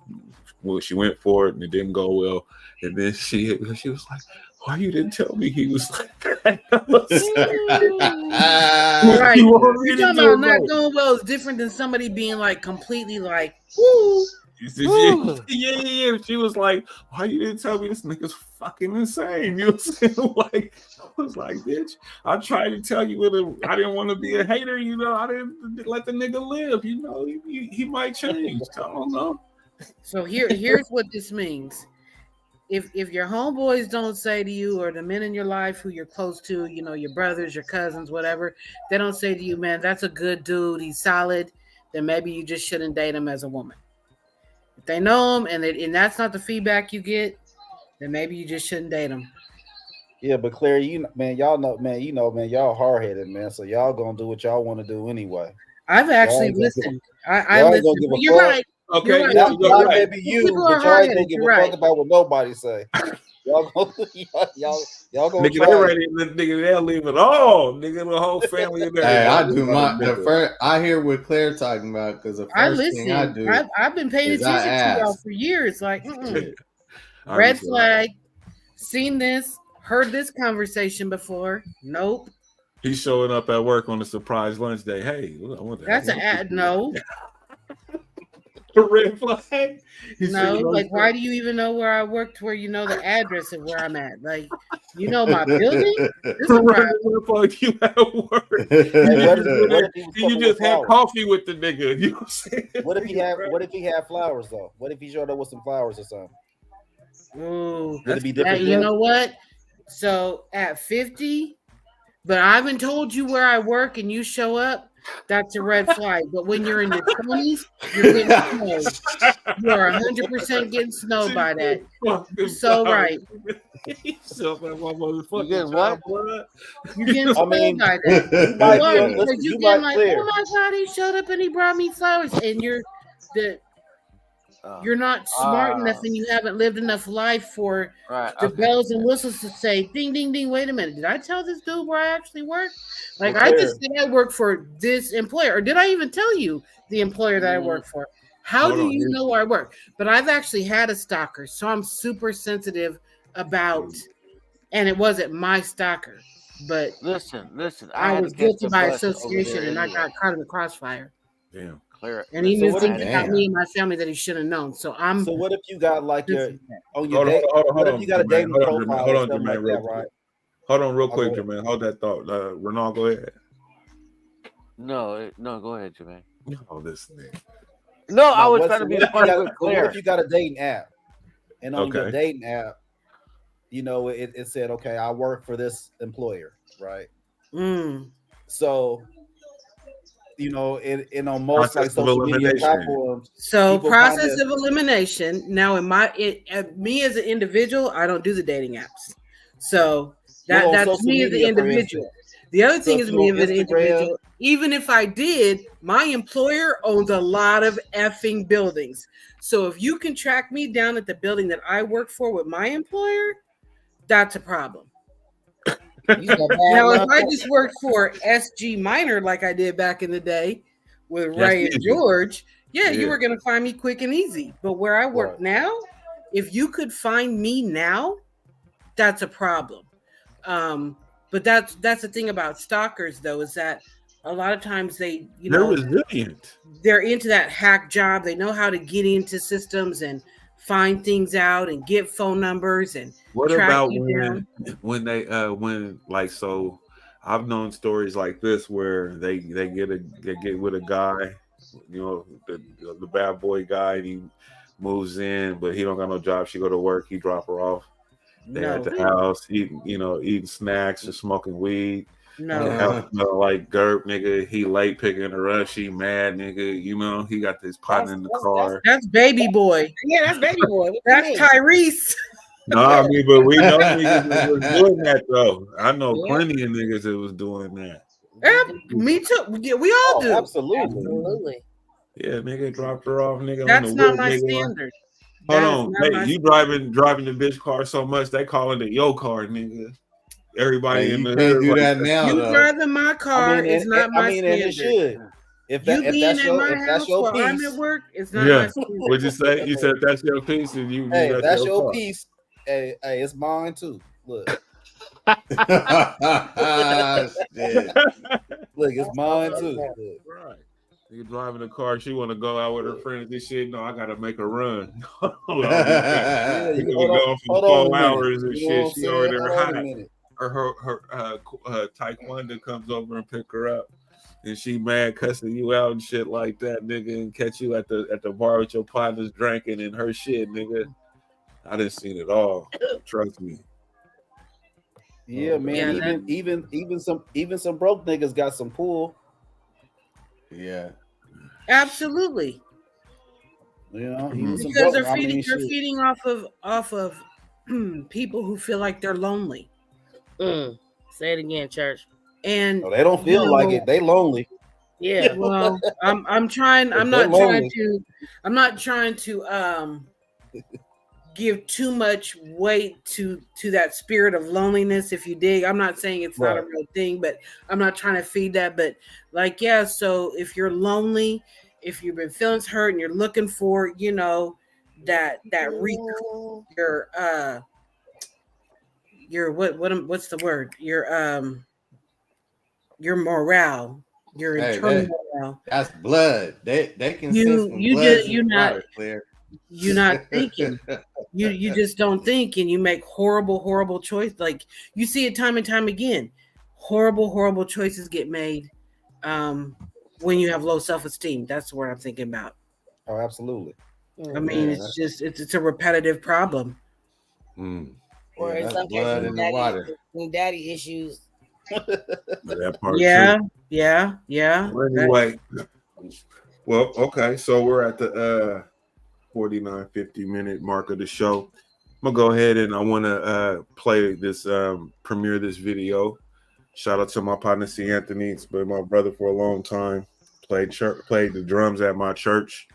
she went for it and it didn't go well, and then she was like, why you didn't tell me he was like that? Right. You're talking about not going well is different than somebody being like completely like, woo. Yeah. She was like, why you didn't tell me this nigga's fucking insane? You know what I'm saying? Like, I was like, bitch, I tried to tell you I didn't want to be a hater, I didn't let the nigga live, he might change. I don't know. So here's what this means. If your homeboys don't say to you, or the men in your life who you're close to, your brothers, your cousins, whatever, they don't say to you, man, that's a good dude, he's solid, then maybe you just shouldn't date him as a woman. If they know him and that's not the feedback you get, then maybe you just shouldn't date him. Yeah, but Claire, y'all know, man, y'all hard-headed, man, so y'all gonna do what y'all want to do anyway. I've actually listened. I listened. You're right. Okay, right. Y'all maybe you, but y'all ain't gonna give a fuck about what nobody say. Y'all gonna nigga, they ready, nigga, they'll leave it all. Nigga, the whole family in there. Hey, I do I hear what Claire talking about, because the first thing I do, I've been paying attention to y'all for years. Like, red flag, seen this, heard this conversation before. Nope. He's showing up at work on a surprise lunch day. Hey, I want that. That's an ad. No. Red flag. No, like, why do you even know where I worked? Where you know the address of where I'm at? Like, my building. This is where you at work. You just had coffee with the nigga. You know what I'm saying? What if he had flowers though? What if he showed up with some flowers or something? Ooh, would it be different? You know what? So at 50, but I haven't told you where I work, and you show up. That's a red flag. But when you're in your 20s, you're getting snowed. You are 100% getting snowed by that. You're so right. You getting what? You're getting snowed by that. Because you're getting like, oh my God, he showed up and he brought me flowers. And you're the You're not smart enough and you haven't lived enough life for the bells and whistles to say, ding, ding, ding, wait a minute. Did I tell this dude where I actually work? Like, I just said I work for this employer. Or did I even tell you the employer that I work for? How do you know where I work? But I've actually had a stalker, so I'm super sensitive about, and it wasn't my stalker. But listen, I was guilty by association and I got caught in the crossfire. Damn. And he knew things about me and my family that he should have known. So what if you got like your date? What if you got a dating profile? Hold on, Jermaine, Jermaine, right? Hold on, real quick, Jermaine. Hold that thought. Renal, go ahead. No, go ahead, Jermaine. Oh, this thing. No, I was trying to be funny with Claire. What if you got a dating app, and on your dating app, it said, okay, I work for this employer, right? So, in on most like social media platforms. So process of elimination. Now, me as an individual, I don't do the dating apps. So that's me as an individual. The other thing is me as an individual. Even if I did, my employer owns a lot of effing buildings. So if you can track me down at the building that I work for with my employer, that's a problem. Now, if I just worked for SG Minor like I did back in the day with Ray and George, you were going to find me quick and easy. But where I work now, if you could find me now, that's a problem. But that's the thing about stalkers, though, is that a lot of times they're resilient. They're into that hack job. They know how to get into systems and find things out and get phone numbers and what track about you when so I've known stories like this where they get with a guy, the bad boy guy, and he moves in, but he don't got no job. She go to work, he drop her off. They at the house eating snacks and smoking weed. The house smell like GURP, nigga. He late picking her up. She mad, nigga. He got this partner in the car. That's baby boy. Yeah, that's baby boy. That's Tyrese. No, I mean, but we know niggas that was doing that though. I know plenty of niggas that was doing that. Me too. Yeah, we all do. Absolutely. Yeah, nigga dropped her off, nigga. That's on the not wood, my nigga. standard. Hold on, hey, you driving the bitch car so much they calling it your car, nigga. Everybody in the hood do that now. You driving my car is not my standard. It should. If that's your piece, I'm at work, it's not my standard. What'd you say? You said that's your piece, and you. Hey, if that's your piece. Hey, it's mine too. Look. Look, it's mine too. Right. You driving the car, she want to go out with her friends. This shit, no, I gotta make a run. You go for 4 hours and shit. She over there hot. Her taekwondo comes over and pick her up, and she mad cussing you out and shit like that, nigga, and catch you at the bar with your partners drinking and her shit, nigga. I done seen it all. Trust me. Yeah, man. Even some broke niggas got some pull. Yeah. You Absolutely. know, because they're feeding off of people who feel like they're lonely. Say it again, church. And they don't feel like it. They lonely. Yeah. Well, I'm trying. I'm not trying to give too much weight to that spirit of loneliness. If you dig, I'm not saying it's not a real thing, but I'm not trying to feed that. But so if you're lonely, if you've been feeling hurt and you're looking for, that what's the word? Your morale, your internal morale. That's blood. They can sense some blood. You're not thinking. You just don't think, and you make horrible choices. Like you see it time and time again. Horrible choices get made when you have low self-esteem. That's what I'm thinking about. Oh, absolutely. I mean, it's a repetitive problem. Or in some cases, daddy issues. That part Yeah. Well, anyway, well, okay, so we're at the 49-50 minute mark of the show. I'm gonna go ahead and I want to play this, premiere this video. Shout out to my partner C. Anthony. It's been my brother for a long time. Played the drums at my church.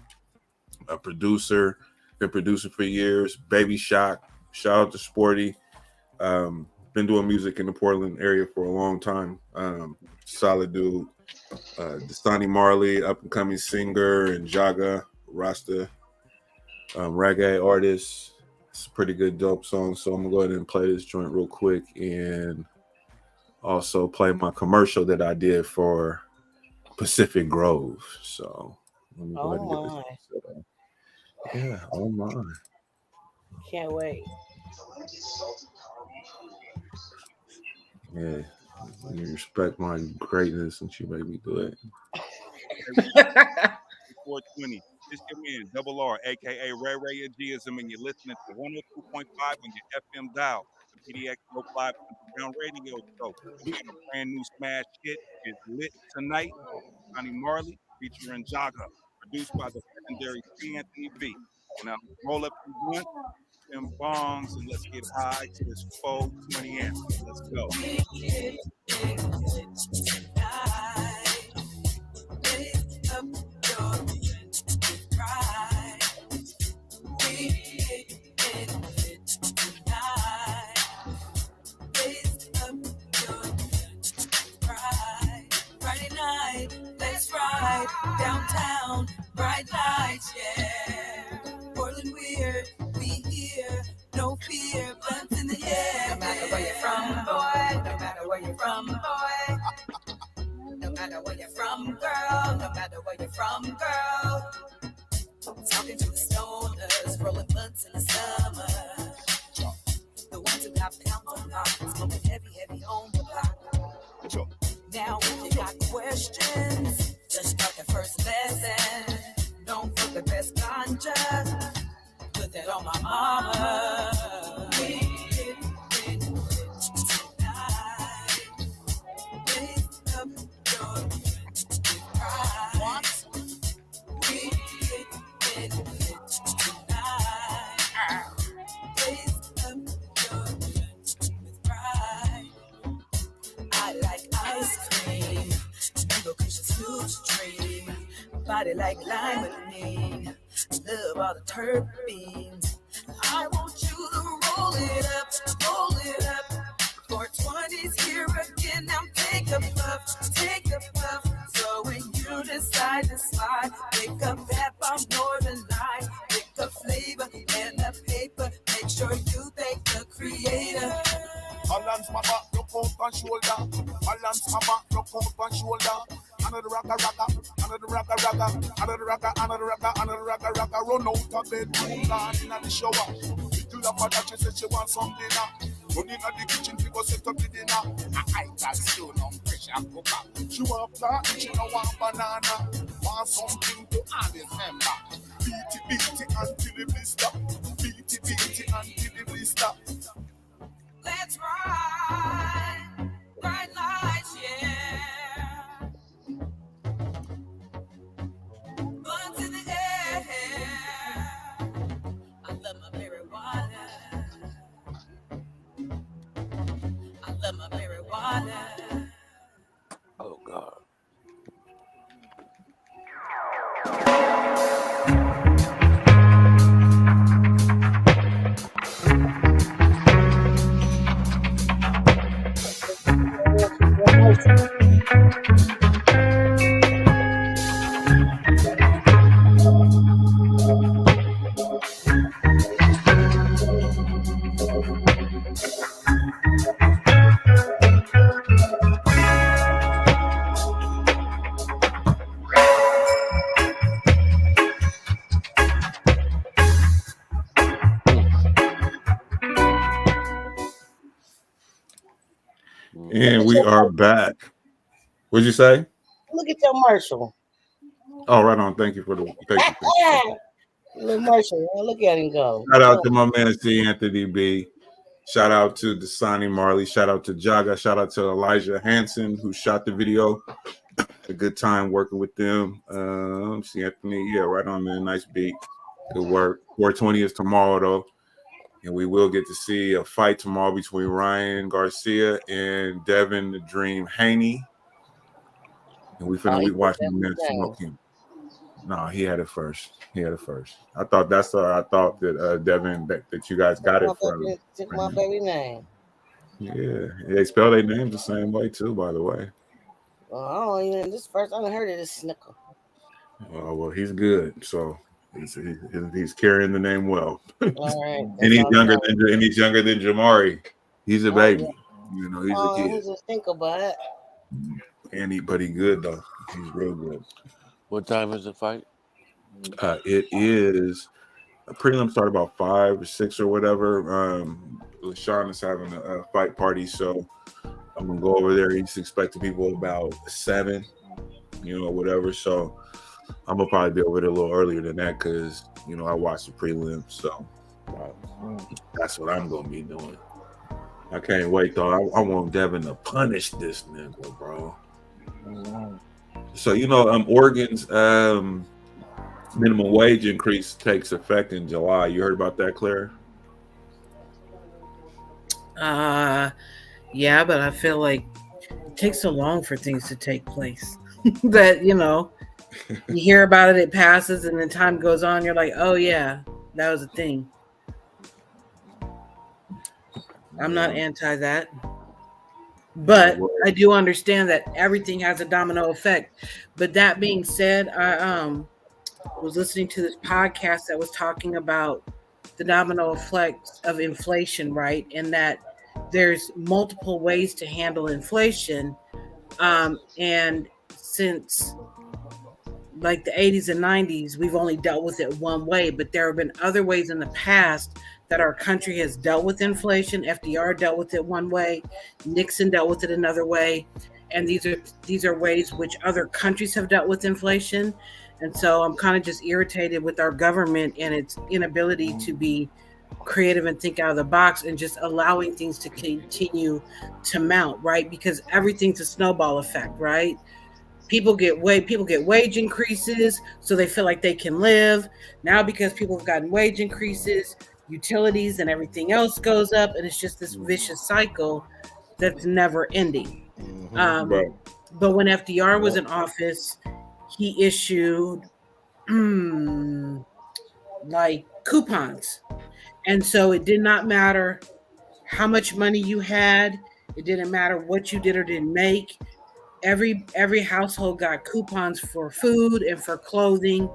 a producer, been producer for years. Baby Shock, shout out to Sporty. Been doing music in the Portland area for a long time. Solid dude. Dasani Marley, up and coming singer, and Jaga Rasta, reggae artist. It's a pretty good dope song. So I'm gonna go ahead and play this joint real quick, and also play my commercial that I did for Pacific Grove. So let me go ahead and get this. Yeah, oh my. Can't wait. Yeah, you respect my greatness since you made me do it. 420. It's your man, Double R, aka Ray Ray Ageism, and you're listening to 102.5 on your FM dial, the PDXDOPE Live Underground Radio Show. We got a brand new smash hit. It's lit tonight. Connie Marley featuring Jaga, produced by the legendary C. Anthony B. Now roll up some blunts, them bongs, and let's get high to this 420 amp. Let's go. Friday night, let's ride downtown, bright lights, yeah. Portland weird, we here, no fear, blunts in the air. No matter where you're from, boy, no matter where you're from, boy. No matter where you're from, girl, no matter where you're from, girl. Talking to the stoners, rolling blunts in the summer. The ones who got pounds on lock, smoking heavy, heavy on the block. Now if you got questions, just start the first lesson. Don't put the best ganja, put that on my mama. We get it tonight. Raise up your pride. What? We get it tonight. Raise up your pride. I like ice cream, mango cushion smooth stream, body like limonene, love all the terpenes. I want you to roll it up, 420's here again, now take a puff, so when you decide to slide, pick up that bomb Northern Light, pick a flavor and a paper, make sure you thank the creator. Balance my back, your pump and shoulder. Balance my back, your pump and shoulder. Another ragga, another ragga, another ragga, another ragga, another ragga. Run out of bed, run down in the shower. Little of that, she said she wants some dinner. Run in the kitchen, we go set up the dinner. I got stone on pressure cooker. She want flat, she don't want banana. Want something to always remember. Beat it until the blister. Beat it until the blister. Let's ride, bright lights, yeah. Blunts in the air. I love my marijuana. I love my marijuana. Oh God. And we are back. What'd you say? Look at your Marshall. Oh, right on. Thank you for the Little Marshall, look at him go. Shout out to my man C. Anthony B. Shout out to Dasani Marley. Shout out to Jaga. Shout out to Elijah Hansen, who shot the video. A good time working with them. C. Anthony, yeah, right on, man. Nice beat. Good work. 420 is tomorrow, though. And we will get to see a fight tomorrow between Ryan Garcia and Devin the Dream Haney. And we finna be watching the man smoke him. No, he had it first. I thought that Devin that you guys got it from. Took my baby name. Yeah, they spell their names the same way too. By the way. Well, I don't even. This first I heard it is Snicker. Oh well, he's good. So he's carrying the name well. All right. And he's younger than Jamari. He's a baby. Yeah. You know, he's a kid. He's a stinker, but But he good though. He's real good. What time is the fight? It is a prelim start about 5 or 6 or whatever. LaShawn is having a fight party, so I'm gonna go over there. He's expecting people about 7, whatever. So I'm gonna probably be over there a little earlier than that because I watched the prelim, so that's what I'm gonna be doing. I can't wait though. I want Devin to punish this nigga, bro. So Oregon's minimum wage increase takes effect in July. You heard about that, Claire? Yeah, but I feel like it takes so long for things to take place that you hear about it passes, and then time goes on. You're like, oh yeah, that was a thing. I'm not anti that. But I do understand that everything has a domino effect. But that being said, I was listening to this podcast that was talking about the domino effect of inflation, right? And that there's multiple ways to handle inflation. And since like the 80s and 90s, we've only dealt with it one way, but there have been other ways in the past that our country has dealt with inflation. FDR dealt with it one way, Nixon dealt with it another way, and these are ways which other countries have dealt with inflation. And so I'm kind of just irritated with our government and its inability to be creative and think out of the box and just allowing things to continue to mount, right? Because everything's a snowball effect, right? People get wage increases, so they feel like they can live. Now because people have gotten wage increases, utilities and everything else goes up, and it's just this vicious cycle that's never ending. But when FDR was in office, he issued like coupons, and so it did not matter how much money you had. It didn't matter what you did or didn't make. Every household got coupons for food and for clothing,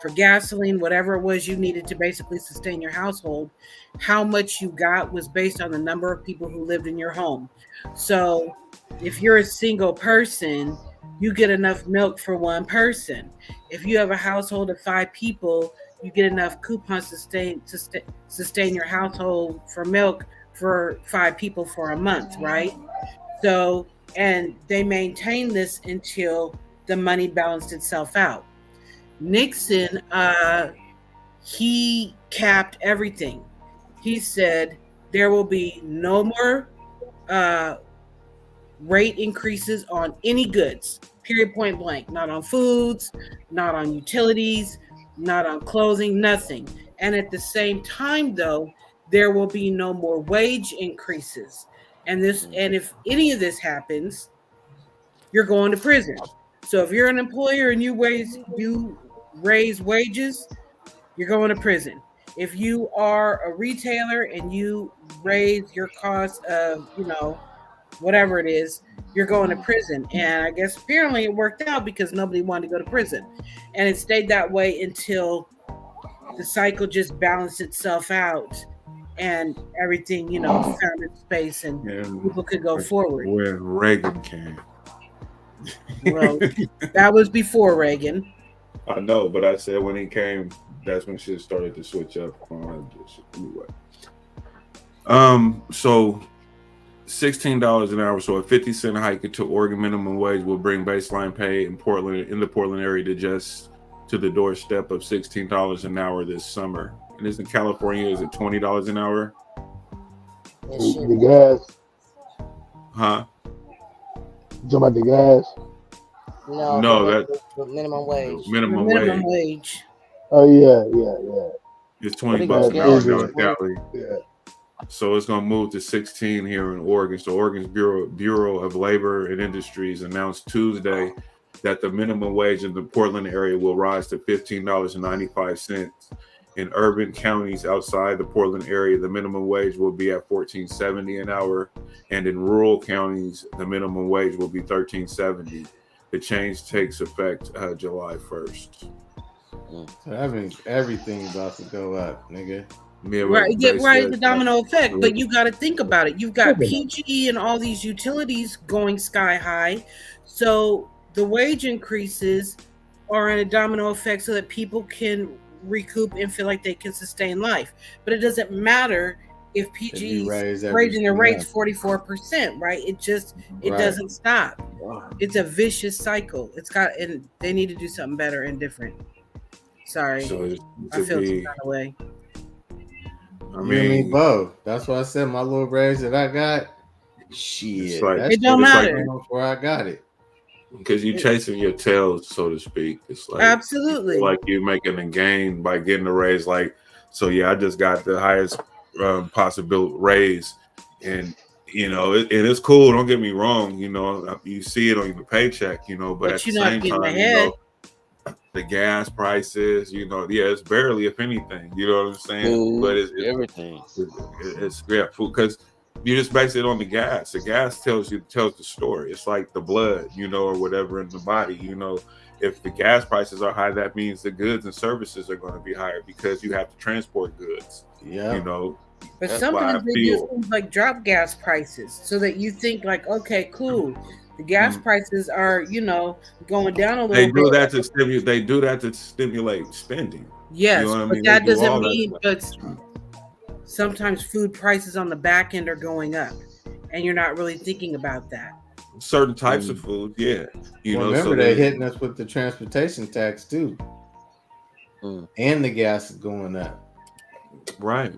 for gasoline, whatever it was you needed to basically sustain your household. How much you got was based on the number of people who lived in your home. So if you're a single person, you get enough milk for one person. If you have a household of 5 people, you get enough coupons to sustain your household for milk for 5 people for a month, right? So, and they maintained this until the money balanced itself out. Nixon, he capped everything. He said there will be no more rate increases on any goods, period, point blank. Not on foods, not on utilities, not on clothing, nothing. And at the same time, though, there will be no more wage increases. And if any of this happens, you're going to prison. So if you're an employer and you raise wages, you're going to prison. If you are a retailer and you raise your cost of, whatever it is, you're going to prison. And I guess apparently it worked out because nobody wanted to go to prison. And it stayed that way until the cycle just balanced itself out and everything, found its space and people could go forward. When Reagan came. Well, that was before Reagan. I know, but I said when he came, that's when shit started to switch up. Anyway. So $16 an hour, so a 50-cent hike to Oregon minimum wage will bring baseline pay in the Portland area to the doorstep of $16 an hour this summer. And is in California, is it $20 an hour? The gas. Huh? You talking about the gas? No, that's minimum wage. Minimum wage. Oh yeah. It's $20 an hour now in Cali. Yeah. So it's gonna move to 16 here in Oregon. So Oregon's Bureau of Labor and Industries announced Tuesday that the minimum wage in the Portland area will rise to $15.95. In urban counties outside the Portland area, the minimum wage will be at $14.70 an hour, and in rural counties, the minimum wage will be $13.70. The change takes effect July 1st. So that means everything's about to go up, nigga. Yeah, right, the domino effect. But you got to think about it. You've got PG and all these utilities going sky high, so the wage increases are in a domino effect so that people can recoup and feel like they can sustain life. But it doesn't matter if PG's raising their rates 44%, right? It doesn't stop. It's a vicious cycle. And they need to do something better and different. Sorry, I feel some kind of way. I mean, both. That's why I said my little raise that I got. Shit, it don't matter before I got it. Because you're chasing your tails, so to speak. It's like absolutely like you making a gain by getting a raise. Like, so yeah, I just got the highest possible raise, and it's cool. Don't get me wrong. You see it on your paycheck. But at the same time, the gas prices. It's barely, if anything. You know what I'm saying? Food, but it's everything. It's food because. You just base it on the gas. The gas tells the story. It's like the blood, or whatever in the body. If the gas prices are high, that means the goods and services are going to be higher because you have to transport goods. Yeah. But sometimes they do things like drop gas prices so that you think like, okay, cool. The gas prices are, going down a little bit. They do that to stimulate spending. Yes, but that doesn't mean sometimes food prices on the back end are going up and you're not really thinking about that. Certain types of food, yeah. Remember they're hitting us with the transportation tax too. And the gas is going up. Right.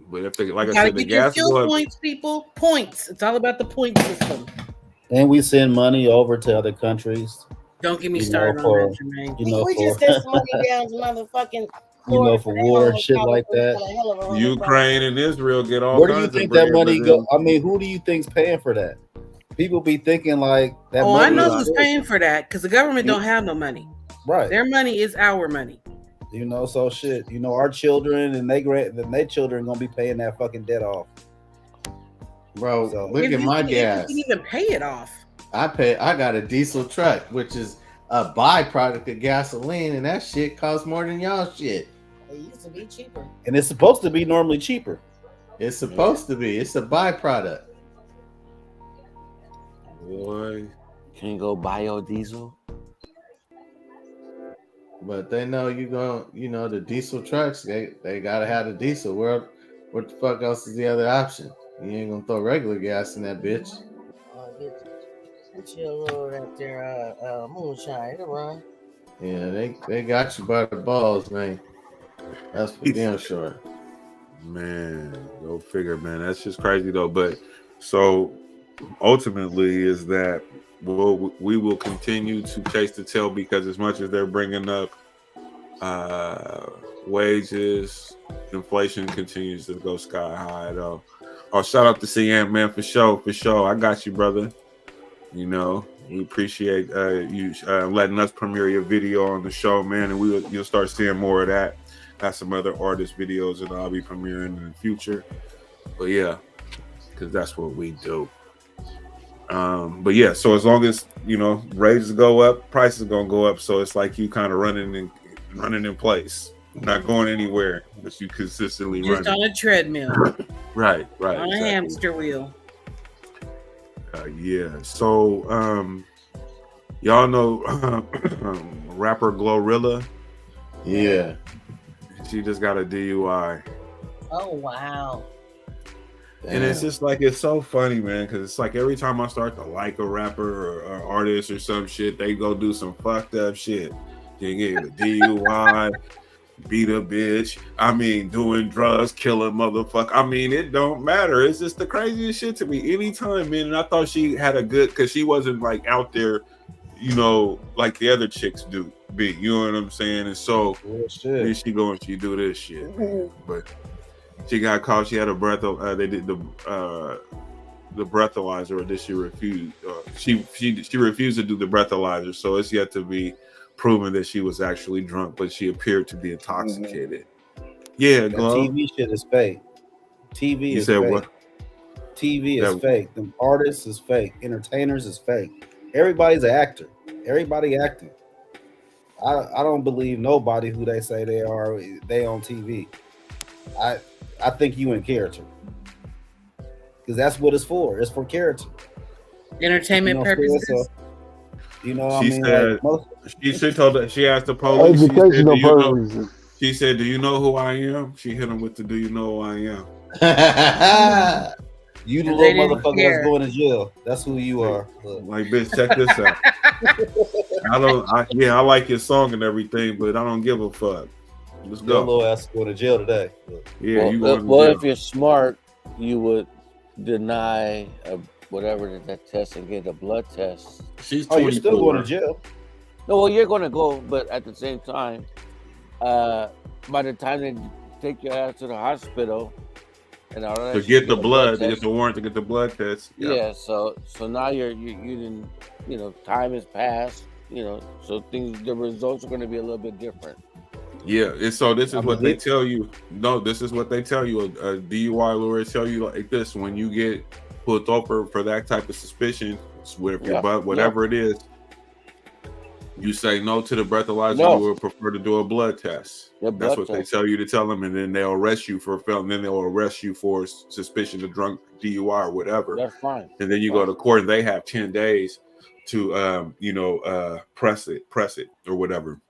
But if they, like I said, the gas is going points, people. Points. It's all about the point system. And we send money over to other countries. Don't get me started on that, Jermaine. We just sent some money down to motherfucking for war and shit like that. Ukraine and Israel get all. Where do you think that money go? I mean, who do you think's paying for that? People be thinking like that. Oh, I know who's paying for that because the government don't have no money. Right. Their money is our money. So shit. our children and their children gonna be paying that fucking debt off. Bro, look at my gas. You can even pay it off. I got a diesel truck, which is a byproduct of gasoline, and that shit costs more than y'all shit. It used to be cheaper. And it's supposed to be normally cheaper. It's supposed to be. It's a byproduct. Boy. Can you go biodiesel? But they know the diesel trucks, they gotta have the diesel. What the fuck else is the other option? You ain't gonna throw regular gas in that bitch. Get you a little right there, moonshine, it'll run. Yeah, they got you by the balls, man. That's for damn sure. Man, go figure, man. That's just crazy though. But so ultimately is that we will continue to chase the tail because as much as they're bringing up wages, inflation continues to go sky high though. Oh, shout out to CM, man, for sure. I got you, brother. We appreciate you letting us premiere your video on the show, man, and you'll start seeing more of that. Got some other artist videos that I'll be premiering in the future. But yeah, because that's what we do. But yeah, so as long as rates go up, prices are gonna go up. So it's like you kind of running in place, not going anywhere, but you consistently just running on a treadmill. Right. On a hamster wheel. Yeah. So y'all know rapper GloRilla? Yeah. She just got a DUI. Oh wow. And it's just like, it's so funny, man, because it's like every time I start to like a rapper or artist or some shit, they go do some fucked up shit. You get a DUI, beat a bitch. I mean, doing drugs, killing motherfucker. I mean, it don't matter. It's just the craziest shit to me anytime, man. And I thought she had a good, because she wasn't like out there, like the other chicks do. You know what I'm saying? And so then she go and she do this shit, man. But she got caught. She had a breath. They did the the breathalyzer, or did she refuse? She refused to do the breathalyzer, so it's yet to be proven that she was actually drunk, but she appeared to be intoxicated. Yeah, Glow. TV shit is fake. TV You is said fake. what? TV is fake. Them artists is fake. Entertainers is fake. Everybody's an actor. Everybody acting. I don't believe nobody who they say they are. They on TV. I think you in character, because that's what it's for. It's for character. Entertainment purposes. So, you know, She I mean, said like she asked the police. Educational purposes. She said, "Do you know who I am?" She hit him with the "Do you know who I am?" You the little motherfucker that's going to jail. That's who you are. Like, bitch, check this out. I like your song and everything, but I don't give a fuck. Let's go. Your little ass going to jail today. Yeah, well, you going to well jail. if you're smart, you would deny whatever that test and get a blood test. She's you're still going to jail. No, well, you're going to go, but at the same time, by the time they take your ass to the hospital and all that, to get the blood, to get the warrant to get the blood test. Yeah, so now you didn't, time has passed, so the results are going to be a little bit different. Yeah, and so this is what they tell you. No, this is what they tell you. A DUI lawyer tell you like this: when you get pulled over for that type of suspicion, whatever it is, you say no to the breathalyzer. No. You would prefer to do a blood test. That's what they tell you to tell them, and then they'll arrest you for felon. Then they'll arrest you for suspicion of drunk DUI or whatever. That's fine. And then you go to court, and they have 10 days to press it or whatever.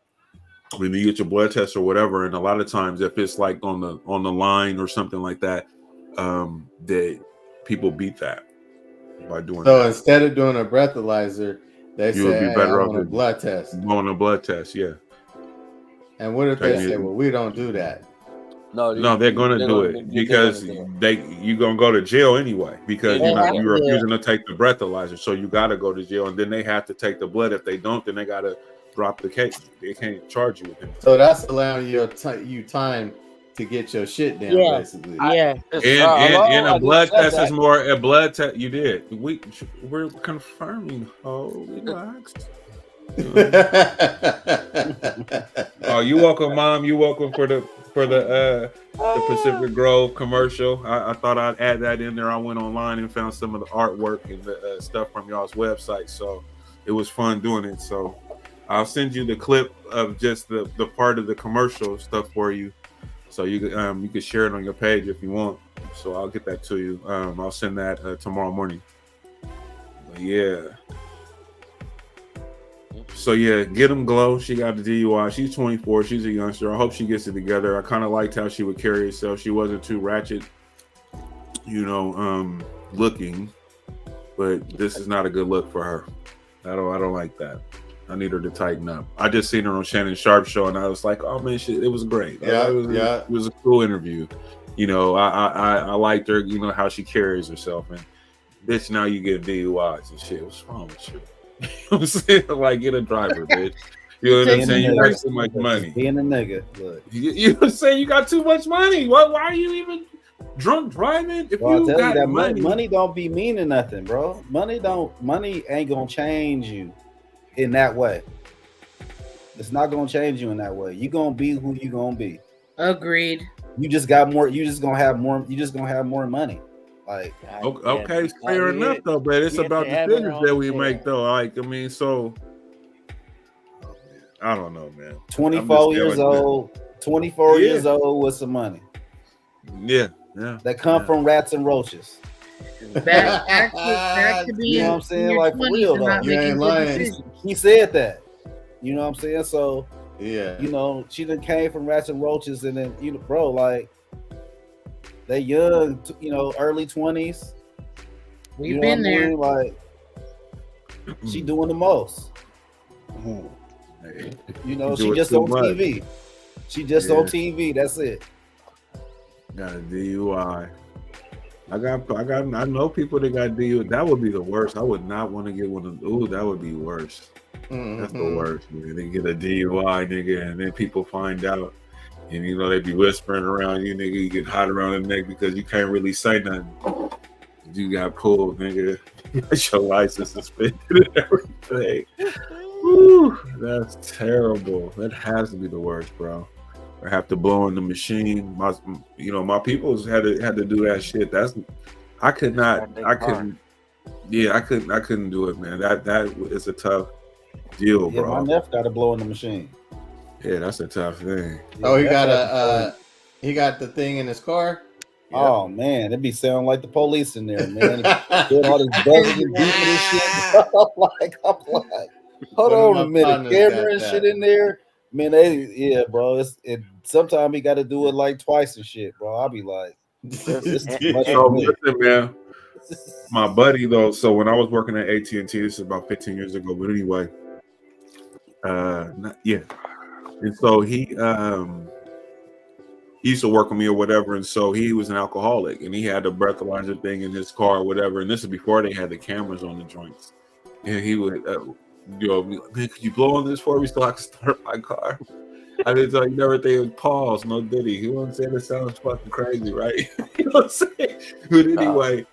When you get your blood test or whatever, and a lot of times if it's like on the line or something like that, that people beat that by doing that. So instead of doing a breathalyzer, they You would say, be better off on a blood test. On a blood test, yeah. And what if they say, well, we don't do that? No, they're going to do it because you're going to go to jail anyway because you're refusing to take the breathalyzer. So you got to go to jail, and then they have to take the blood. If they don't, then they got to drop the case. They can't charge you with it. So that's allowing you time to get your shit down, basically. Yeah. And a blood test is more a blood test. You did. We're confirming. Oh, relax. Oh, you welcome, Mom. You welcome for the Pacific Grove commercial. I thought I'd add that in there. I went online and found some of the artwork and the stuff from y'all's website, so it was fun doing it. So I'll send you the clip of just the part of the commercial stuff for you, so you can share it on your page if you want. So I'll get that to you. I'll send that tomorrow morning. But yeah. So yeah, get them Glow. She got the DUI. She's 24. She's a youngster. I hope she gets it together. I kind of liked how she would carry herself. She wasn't too ratchet, looking. But this is not a good look for her. I don't like that. I need her to tighten up. I just seen her on Shannon Sharp show, and I was like, oh man, shit, it was great. It was a cool interview. I liked her. How she carries herself, and bitch, now you get DUIs and shit. What's wrong with you? You know what I'm saying? Like, get a driver, bitch. You know what I'm saying? You got too much money. Being a nigga. Look. You know what I'm saying? You got too much money. Why are you even drunk driving? If Well, you I tell got you that money don't be meaning nothing, bro. Money ain't gonna change you in that way. It's not gonna change you in that way. You gonna be who you gonna be. Agreed. You just got more. You just gonna have more money. Like, okay, fair enough though, but it's about decisions that we make though. Like, I mean, so I don't know, man. 24 years old with some money. Yeah. That come from rats and roaches. Back to being, you know what I'm saying? Like, for real though. You ain't lying. He said that. You know what I'm saying? So yeah, she done came from rats and roaches, and then bro, like, they young, early 20s. We've been there. Like, she doing the most. She just on TV. She just on TV. That's it. Got a DUI. I know people that got DUI. That would be the worst. I would not want to get one of. Ooh, that would be worse. That's the worst, man. They get a DUI, nigga, and then people find out. And they be whispering around you, nigga. You get hot around the neck because you can't really say nothing. you got pulled, nigga. Your license suspended and everything. Woo, that's terrible. That has to be the worst, bro. Or have to blow in the machine. My peoples had to do that shit. I couldn't do it, man. That is a tough deal, bro. My nephew got to blow in the machine. Yeah, that's a tough thing. Oh, he got the thing in his car. Yep. Oh man, it'd be sounding like the police in there, man. Doing all this buzzing and beeping and shit. I'm like, hold on a minute, camera and shit in there. Man, bro. Sometimes he got to do it like twice and shit, bro. I'll be like, listen, man. My buddy though. So when I was working at AT&T, this is about 15 years ago. But anyway, and so he used to work with me or whatever, and so he was an alcoholic, and he had a breathalyzer thing in his car or whatever, and this is before they had the cameras on the joints, and he would, man, could you blow on this for me so I can start my car? I didn't tell you never think it was pause, no diddy. You know what I'm saying? It sounds fucking crazy, right? You know what I'm saying? But anyway,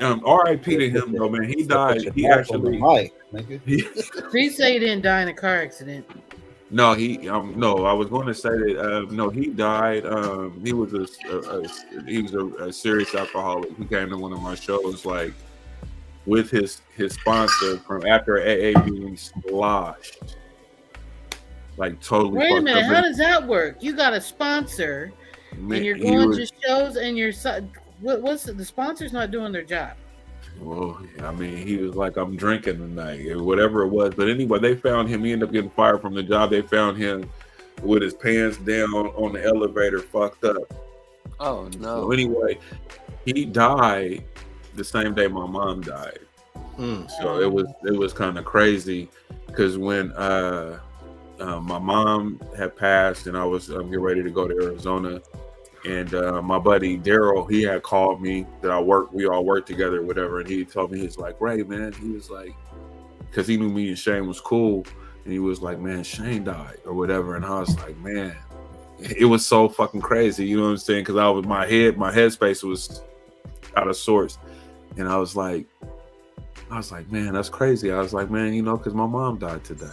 R.I.P. to him though, man. He died. He actually. Please say he didn't die in a car accident. No, I was going to say that no, he died. He was a serious alcoholic. He came to one of my shows like with his sponsor from after AA being sloshed, like totally. Wait a minute, how does that work? You got a sponsor, and you're going to shows, and what's the sponsor's not doing their job? Well, I mean, he was like, I'm drinking tonight, or whatever it was. But anyway, they found him. He ended up getting fired from the job. They found him with his pants down on the elevator, fucked up. Oh, no. So anyway, he died the same day my mom died. So it was kind of crazy because when my mom had passed and I was getting ready to go to Arizona, and my buddy Daryl, he had called me that we all worked together or whatever, and he told me, he's like, Ray, man, he was like, because he knew me and Shane was cool, and he was like, man, Shane died or whatever, and I was like, man, it was so fucking crazy, you know what I'm saying? Because my headspace was out of sorts, and I was like, man, that's crazy. I was like, man, because my mom died today,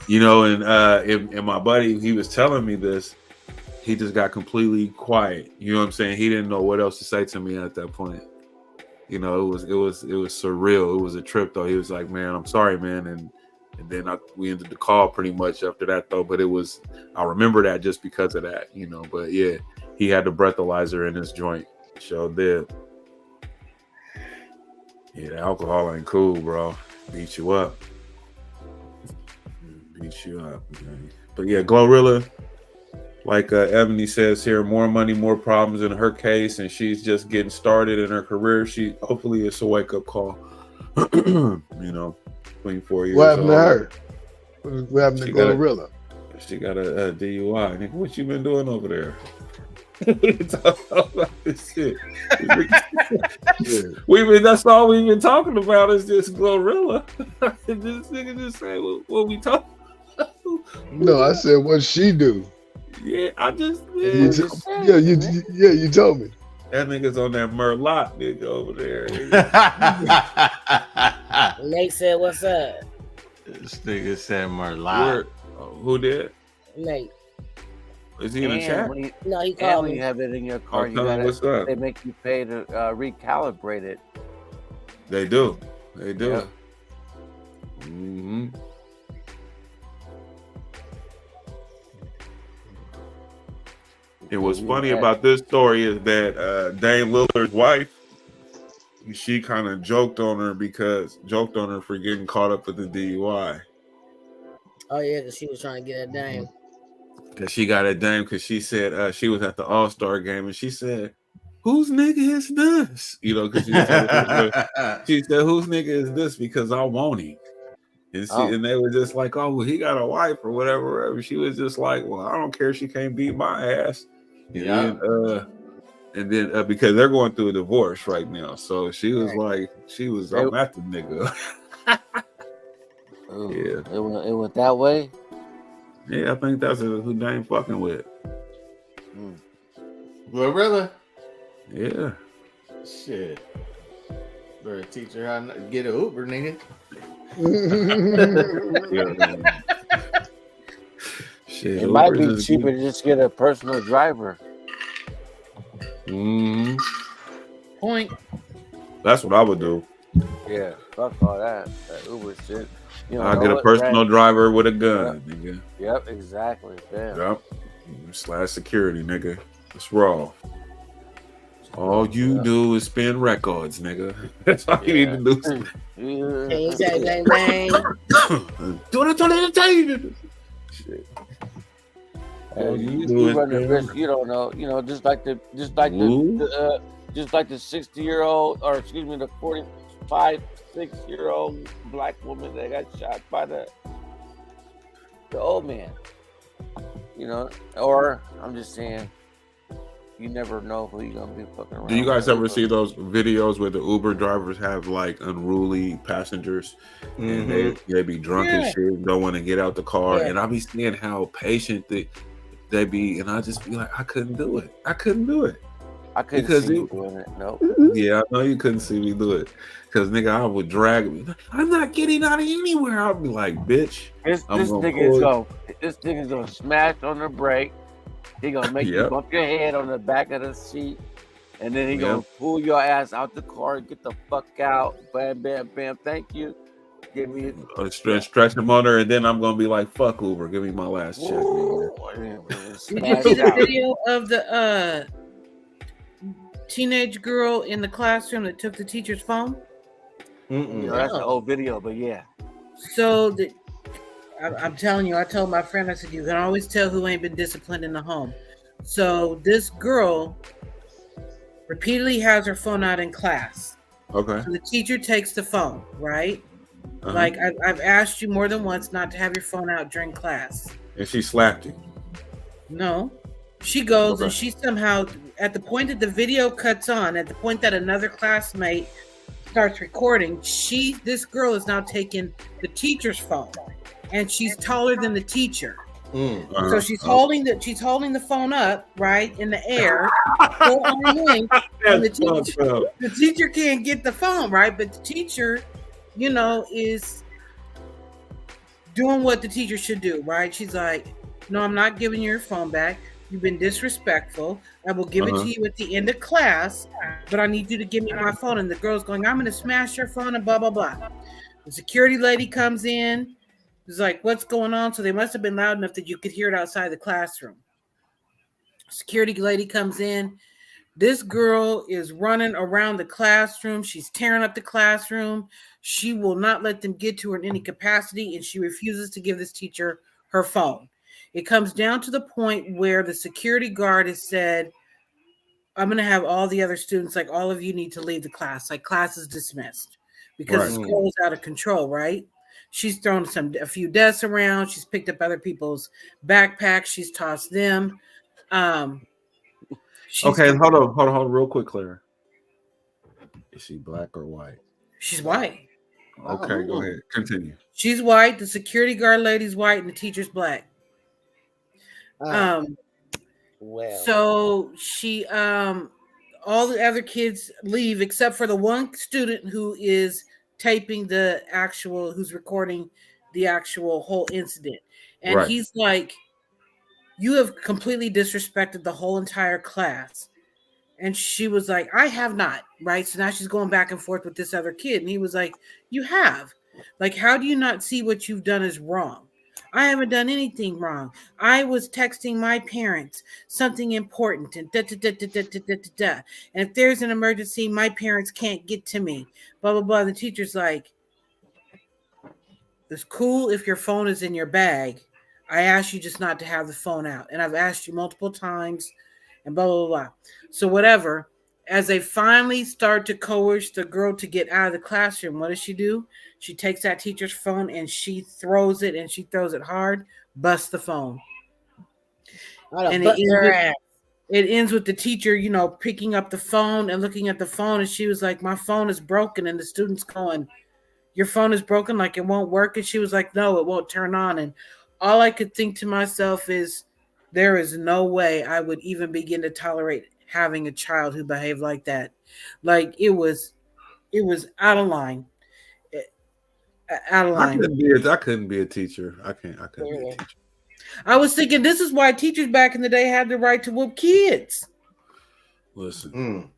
and my buddy, he was telling me this. He just got completely quiet. You know what I'm saying? He didn't know what else to say to me at that point. It was surreal. It was a trip though. He was like, man, I'm sorry, man. And then we ended the call pretty much after that though. But I remember that just because of that, But yeah, he had the breathalyzer in his joint. Sure did. Yeah, the alcohol ain't cool, bro. Beat you up. Man. But yeah, GloRilla. Like Ebony says here, more money, more problems in her case, and she's just getting started in her career. Hopefully it's a wake-up call. 24 years What happened old. to her? What happened to GloRilla? She got a DUI. Nigga, what you been doing over there? Talk about this shit. That's all we've been talking about is this GloRilla. This nigga just saying what we talking about. No, I said, what'd she do? Yeah, I just you told me. That nigga's on that Merlot nigga over there. Nate said, "What's up?" This nigga said Merlot. Who did? Nate. Is he in the chat? No, he called me. When you have it in your car, What's up? They make you pay to recalibrate it. They do. Yep. Mm-hmm. And what's funny about this story is that Dame Lillard's wife, she kind of joked on her for getting caught up with the DUI. Oh yeah, because she was trying to get that Dame. Because she got a Dame because she said she was at the All-Star game and she said, "Whose nigga is this?" Because she said, "Whose nigga is this?" Because I want him. And they were just like, "Oh, well, he got a wife or whatever." She was just like, "Well, I don't care. She can't beat my ass." And then because they're going through a divorce right now, so she was like, I'm at the nigga. Yeah, it went that way. Yeah, I think that's who Dame fucking with. GloRilla. Yeah. Shit. Better teach her how to get an Uber, nigga. Shit, It might be Uber's cheaper to just get a personal driver. Point. That's what I would do. Yeah, fuck all that Uber shit. You know, I'll get a personal driver with a gun, nigga. Yep, exactly. Damn. Yep. Slash security, nigga. It's raw. All you do is spin records, nigga. That's all you need to do. Can you say bang bang? Do what I told you to tell you. Shit. You run the risk. You don't know. You know, just like the 60-year-old, or excuse me, the 46-year-old black woman that got shot by the old man. You know, or I'm just saying, you never know who you're gonna be fucking around. Do you guys ever see those videos where the Uber drivers have like unruly passengers and they be drunk and shit, don't want to get out the car, and I be seeing how patient they be, and I just be like, I couldn't do it. I couldn't see you doing it. Nope. Yeah, I know you couldn't see me do it. Because nigga, I would drag me. I'm not getting out of anywhere. I'll be like, bitch. This nigga's gonna smash on the brake. He gonna make you bump your head on the back of the seat, and then he gonna pull your ass out the car and get the fuck out. Bam, bam, bam. Thank you. Give me stretch the motor, and then I'm gonna be like, fuck Uber. Give me my last check. Did you see the video of the teenage girl in the classroom that took the teacher's phone? No, that's an old video, but yeah. So I'm telling you, I told my friend, I said, you can always tell who ain't been disciplined in the home. So this girl repeatedly has her phone out in class. Okay. So the teacher takes the phone, right? Like I've asked you more than once not to have your phone out during class. And she slapped you. No. She goes and she somehow, at the point that the video cuts on, at the point that another classmate starts recording, this girl is now taking the teacher's phone. And she's taller than the teacher. So she's holding the phone up, right, in the air. And the teacher can't get the phone, right? But the teacher, you know, is doing what the teacher should do, right? She's like, no, I'm not giving you your phone back. You've been disrespectful. I will give it to you at the end of class, but I need you to give me my phone. And the girl's going, I'm going to smash your phone and blah, blah, blah. The security lady comes in. It's like, what's going on? So they must have been loud enough that you could hear it outside the classroom. Security lady comes in. This girl is running around the classroom. She's tearing up the classroom. She will not let them get to her in any capacity, and she refuses to give this teacher her phone. It comes down to the point where the security guard has said, I'm going to have all the other students, like all of you need to leave the class. Like class is dismissed because the school is out of control, right? She's thrown a few desks around. She's picked up other people's backpacks. She's tossed them. Okay, hold on, real quick, Claire. Is she black or white? She's white. Okay, go ahead. Continue. She's white. The security guard lady's white, and the teacher's black. So she, all the other kids leave except for the one student who is taping who's recording the actual whole incident. And he's like, you have completely disrespected the whole entire class. And she was like, I have not, right? So now she's going back and forth with this other kid. And he was like, you have. Like, how do you not see what you've done is wrong? I haven't done anything wrong. I was texting my parents something important and And if there's an emergency, my parents can't get to me. Blah, blah, blah. The teacher's like, it's cool if your phone is in your bag. I asked you just not to have the phone out. And I've asked you multiple times and blah, blah, blah. So whatever. As they finally start to coerce the girl to get out of the classroom, what does she do? She takes that teacher's phone and she throws it, and she throws it hard, busts the phone. And it ends with the teacher, you know, picking up the phone and looking at the phone. And she was like, my phone is broken. And the student's going, your phone is broken, like it won't work. And she was like, no, it won't turn on. And all I could think to myself is, there is no way I would even begin to tolerate having a child who behaved like that. Like, it was It was out of line. Out of line. I couldn't be a teacher. I couldn't be a teacher. I was thinking this is why teachers back in the day had the right to whoop kids. Listen.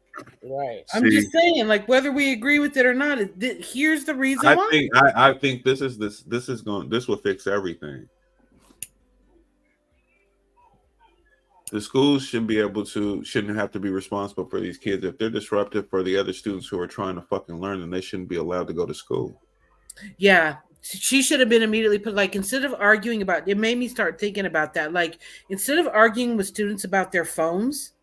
Right. I'm just saying, like, whether we agree with it or not, here's the reason why. I think this will fix everything. The schools shouldn't have to be responsible for these kids. If they're disruptive for the other students who are trying to fucking learn, then they shouldn't be allowed to go to school. Yeah, she should have been immediately put, like, instead of arguing about it, made me start thinking about that. Like, instead of arguing with students about their phones,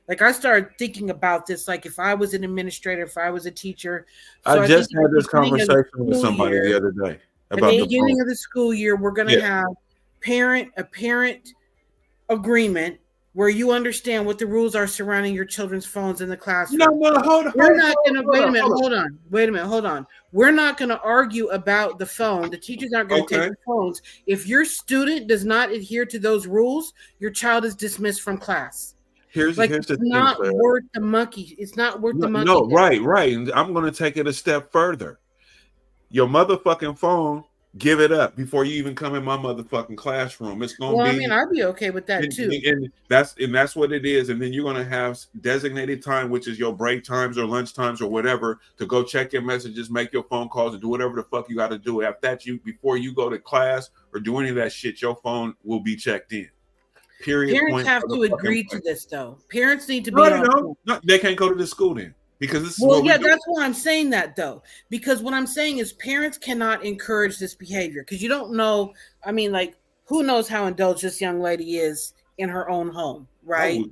like, I started thinking about this, like, if I was an administrator, if I was a teacher. So I just had this conversation with somebody the other day about the beginning of the school year. We're going to have a parent agreement where you understand what the rules are surrounding your children's phones in the classroom. No, hold on. We're not going to wait a minute. Hold on. We're not going to argue about the phone. The teachers aren't going to take the phones. If your student does not adhere to those rules, your child is dismissed from class. Here's the it's thing, not Claire. worth the monkey. It's not worth the monkey. No, right. And I'm going to take it a step further. Your motherfucking phone, give it up before you even come in my motherfucking classroom. It's going to be. I mean, I'd be okay with that too. And that's what it is. And then you're going to have designated time, which is your break times or lunch times or whatever, to go check your messages, make your phone calls, and do whatever the fuck you got to do. After that, before you go to class or do any of that shit, your phone will be checked in. Period. Parents have to agree to this, though. Parents need to be. No, they can't go to the school then. Because this is that's why I'm saying that, though. Because what I'm saying is parents cannot encourage this behavior because you don't know. I mean, like, who knows how indulged this young lady is in her own home, right?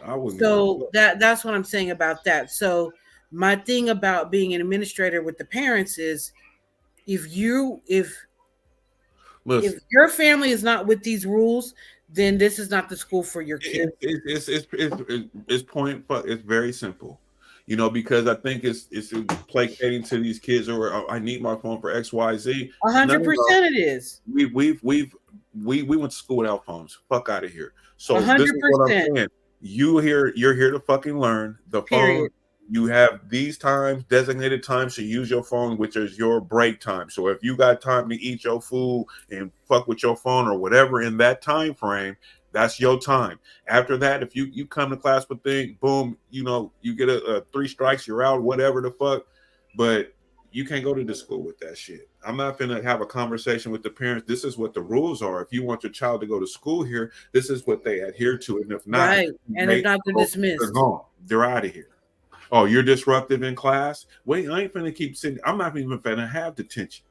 I wouldn't. So that's what I'm saying about that. So my thing about being an administrator with the parents is if your family is not with these rules, then this is not the school for your kids. It's very simple. You know, because I think it's placating to these kids, or I need my phone for X, Y, Z. 100% it is. We went to school without phones. Fuck out of here. So 100%. This is what I'm saying. You're here to fucking learn. The phone. You have these times, designated times to use your phone, which is your break time. So if you got time to eat your food and fuck with your phone or whatever in that time frame, that's your time. After that, if you come to class with things, boom, you know, you get a 3 strikes, you're out, whatever the fuck. But you can't go to the school with that shit. I'm not gonna have a conversation with the parents. This is what the rules are. If you want your child to go to school here, this is what they adhere to. And if not, right, and if not, they're dismissed. They're gone. They're out of here. Oh, you're disruptive in class? Wait, I ain't finna keep sitting. I'm not even finna have detention.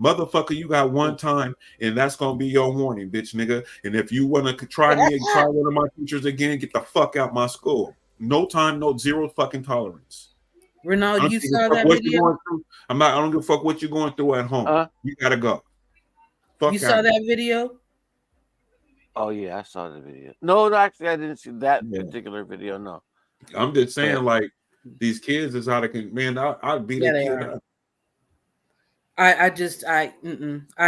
Motherfucker, you got one time, and that's gonna be your warning, bitch, nigga. And if you wanna try one of my teachers again, get the fuck out my school. No time, zero fucking tolerance. Ronald, you saw that video? I don't give a fuck what you're going through at home. You gotta go. Fuck you saw that video? Oh yeah, I saw the video. No, actually, I didn't see that particular video. No, I'm just saying, like, these kids is out of man. I'd beat a kid up. I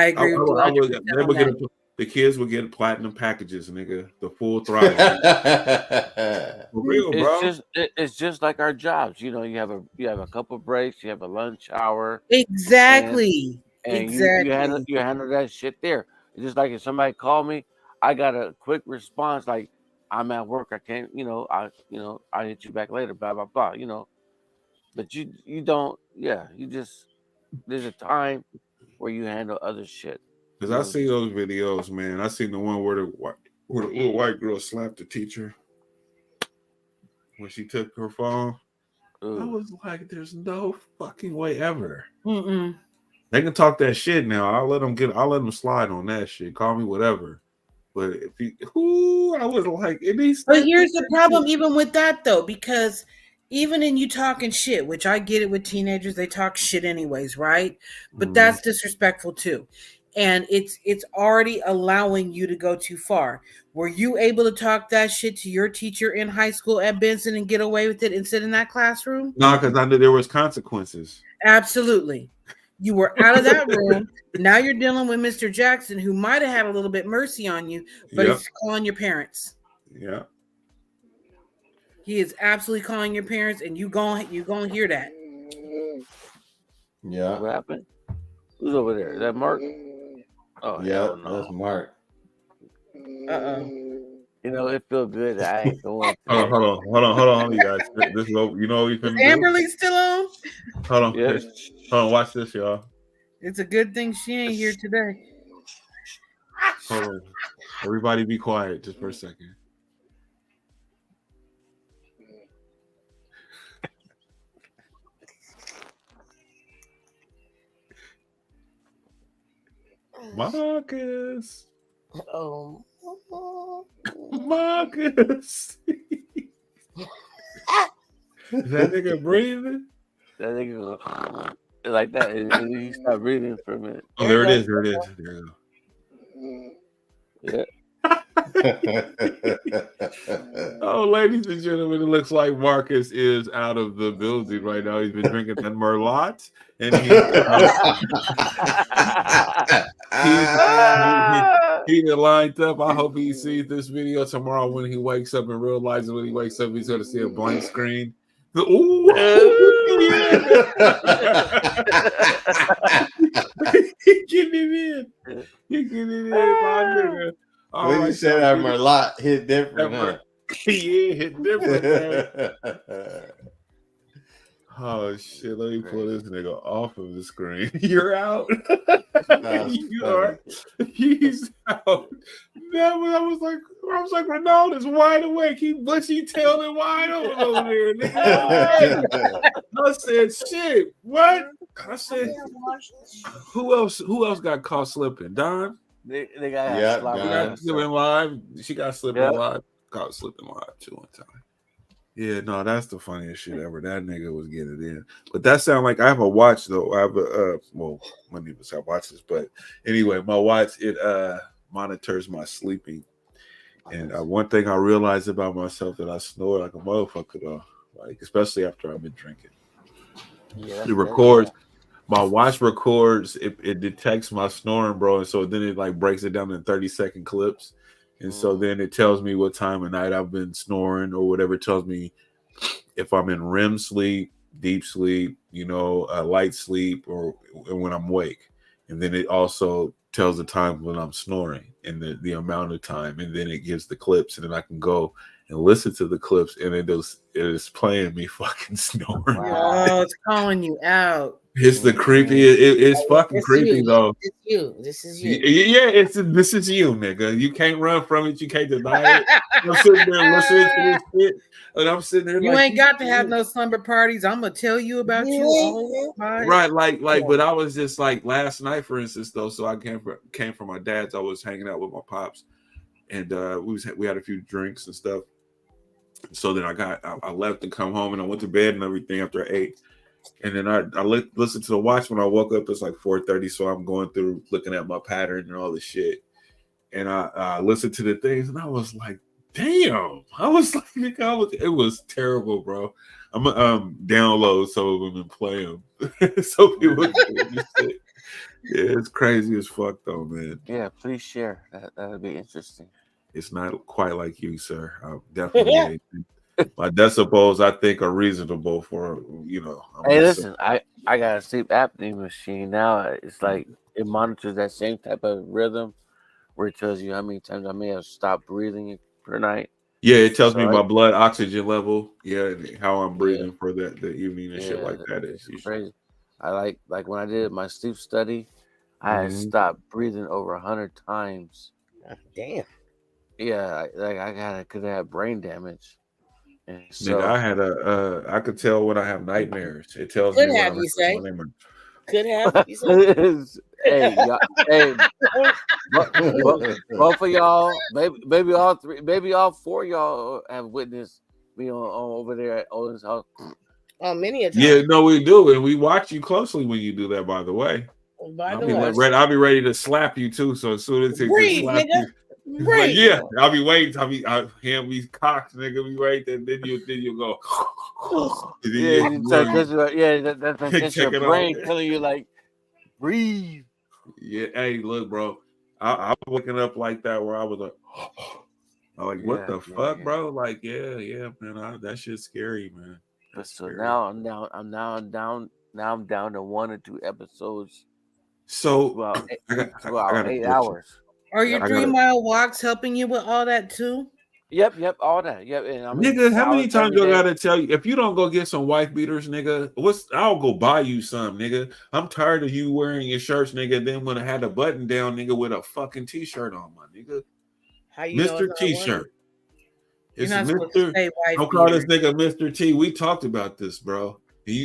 agree with you. The kids would get platinum packages, nigga. The full throttle. For real, bro. It's just like our jobs. You know, you have a couple breaks, you have a lunch hour. Exactly. And you handle that shit there. It's just like if somebody called me, I got a quick response like, I'm at work, I can't, I'll hit you back later, blah blah blah, But you don't, you just there's a time where you handle other shit. Because I see those videos, man. I seen the one where the little white girl slapped the teacher when she took her phone. Ooh. I was like, there's no fucking way ever. They can talk that shit now. I'll let them slide on that shit. Call me whatever. But I was like, but here's the problem, even with that though, because even in you talking shit, which I get it with teenagers, they talk shit anyways, right? But that's disrespectful too. And it's already allowing you to go too far. Were you able to talk that shit to your teacher in high school at Benson and get away with it and sit in that classroom? No, because I knew there was consequences. Absolutely. You were out of that room. Now you're dealing with Mr. Jackson, who might have had a little bit mercy on you, but he's calling your parents. Yeah. He is absolutely calling your parents, and you gonna hear that. Yeah. What happened? Who's over there? Is that Mark? Oh, yeah, hell no. that's Mark. You know, it feel good that I ain't going to. Hold on, you guys. This is what you know what you can do. Amberly still on? Hold on, Yes. hold on. Watch this, y'all. It's a good thing she ain't here today. Hold on. Everybody, be quiet just for a second. Marcus. Oh. Marcus. Is that nigga breathing? That nigga like that, and he stopped breathing for a minute. Oh, there it is. There it is. There you go. Yeah. Oh, ladies and gentlemen, it looks like Marcus is out of the building right now. He's been drinking that Merlot, and he's lined up. I hope he sees this video tomorrow when he wakes up and realizes when he wakes up he's going to see a blank screen. Ooh. He getting it in. He getting it in, my nigga. When you said that Merlot hit different, huh? Yeah, hit different, man. Oh shit! Let me pull this nigga off of the screen. You're out. You are. He's out. I was like, Ronaldo's wide awake. He bushy-tailed and wide open over there. Nigga. I said, shit. What? I said, who else got caught slipping? Don. They got slipping live. She got slipping live. Caught slipping live too one time. Yeah, no, that's the funniest shit ever. That nigga was getting it in. But that sound like I have a watch though. I have a well, many of us have watches, but anyway, my watch it monitors my sleeping. And one thing I realized about myself that I snore like a motherfucker though, like especially after I've been drinking. Yeah, it records. My watch records. It detects my snoring, bro, and so then it like breaks it down in 30-second clips. And so then it tells me what time of night I've been snoring or whatever. It tells me if I'm in REM sleep, deep sleep, light sleep, or when I'm awake. And then it also tells the time when I'm snoring and the amount of time. And then it gives the clips, and then I can go and listen to the clips, and it is playing me fucking snoring. Oh, it's calling you out. It's the creepy. It's fucking creepy though. It's you. This is you. Yeah, this is you, nigga. You can't run from it. You can't deny it. I'm sitting there listening to this shit, and I'm sitting there. You like, ain't got to have no slumber parties. I'm gonna tell you about you all the time. Right, like, but I was just like last night, for instance, though. So I came from my dad's. I was hanging out with my pops, and we had a few drinks and stuff. So then I left to come home, and I went to bed and everything after 8. And then I listened to the watch when I woke up. It's like 4:30, so I'm going through looking at my pattern and all this shit. And I listened to the things, and I was like, "Damn!" I was like, "It was terrible, bro." I'm download some of them and play them, so people can do shit. Yeah, it's crazy as fuck, though, man. Yeah, please share. That'd be interesting. It's not quite like you, sir. I definitely. My decibels, I think, are reasonable for Hey, listen, I got a sleep apnea machine now. It's like it monitors that same type of rhythm where it tells you how many times I may have stopped breathing per night. Yeah, it tells me my blood oxygen level. Yeah, how I'm breathing for the evening and shit like that. Is crazy. I like when I did my sleep study, I had stopped breathing over 100 times. Damn. Yeah, I could have brain damage. And so, nigga, I had I could tell when I have nightmares. It tells me when I'm having nightmares. Could have, you say? hey, both of y'all, maybe all three, maybe all four of y'all have witnessed me on over there at Owen's house. Oh, many a time. Yeah, no, we do, and we watch you closely when you do that. By the way, I'll be ready to slap you too. So as soon as it slap you. Like, yeah, I'll be waiting. Him, we cocked, nigga. We wait, then you go. That's your brain telling you like, breathe. Yeah, hey, look, bro. I was waking up like that where I was like, what the fuck, bro? Like, yeah, man. That shit's scary, man. So now I'm down Now I'm down to 1 or 2 episodes. So I got a 8 question. hours. Are your 3-mile walks helping you with all that too? Yep, all that. Yep, and I mean, Nigga, how many times every I day. gotta tell you? If you don't go get some wife beaters, nigga, I'll go buy you some, nigga. I'm tired of you wearing your shirts, nigga. Then when I had a button down, nigga, with a fucking t-shirt on, my nigga. How you know Mr. it's not T-shirt. working? It's You're not supposed to Mr. say wife Don't call this beater. nigga Mr. T. We talked about this, bro.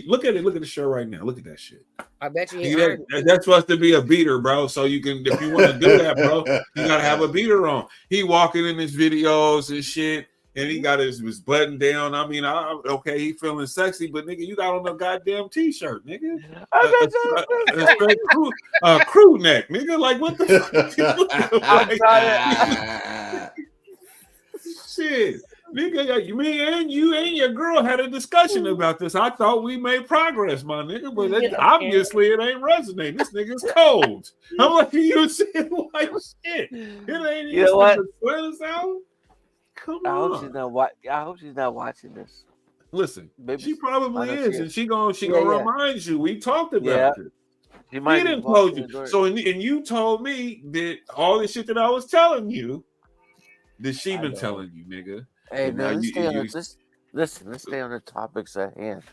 Look at it. Look at the shirt right now. Look at that shit. I bet you he Nigga, earned it. that's supposed to be a beater, bro. So you can, if you want to do that, bro, you gotta have a beater on. He walking in his videos and shit, and he got his button down. I mean, okay, he feeling sexy, but nigga, you got on a goddamn t-shirt, nigga. A straight crew neck, nigga. Like what the fuck? I'm trying to. Shit. Nigga, me and you and your girl had a discussion about this. I thought we made progress, my nigga, but obviously it ain't resonating. This nigga's cold. I'm like, you saying like shit. It ain't You know what? Come I on. hope she's not watching this. Listen, Maybe she probably is, and she gonna Yeah. remind you. We talked about it. She might He be didn't walking told you. the door. So and you told me that all the shit that I was telling you that she been telling you, nigga. Hey, And man, now let's stay on the topics at hand.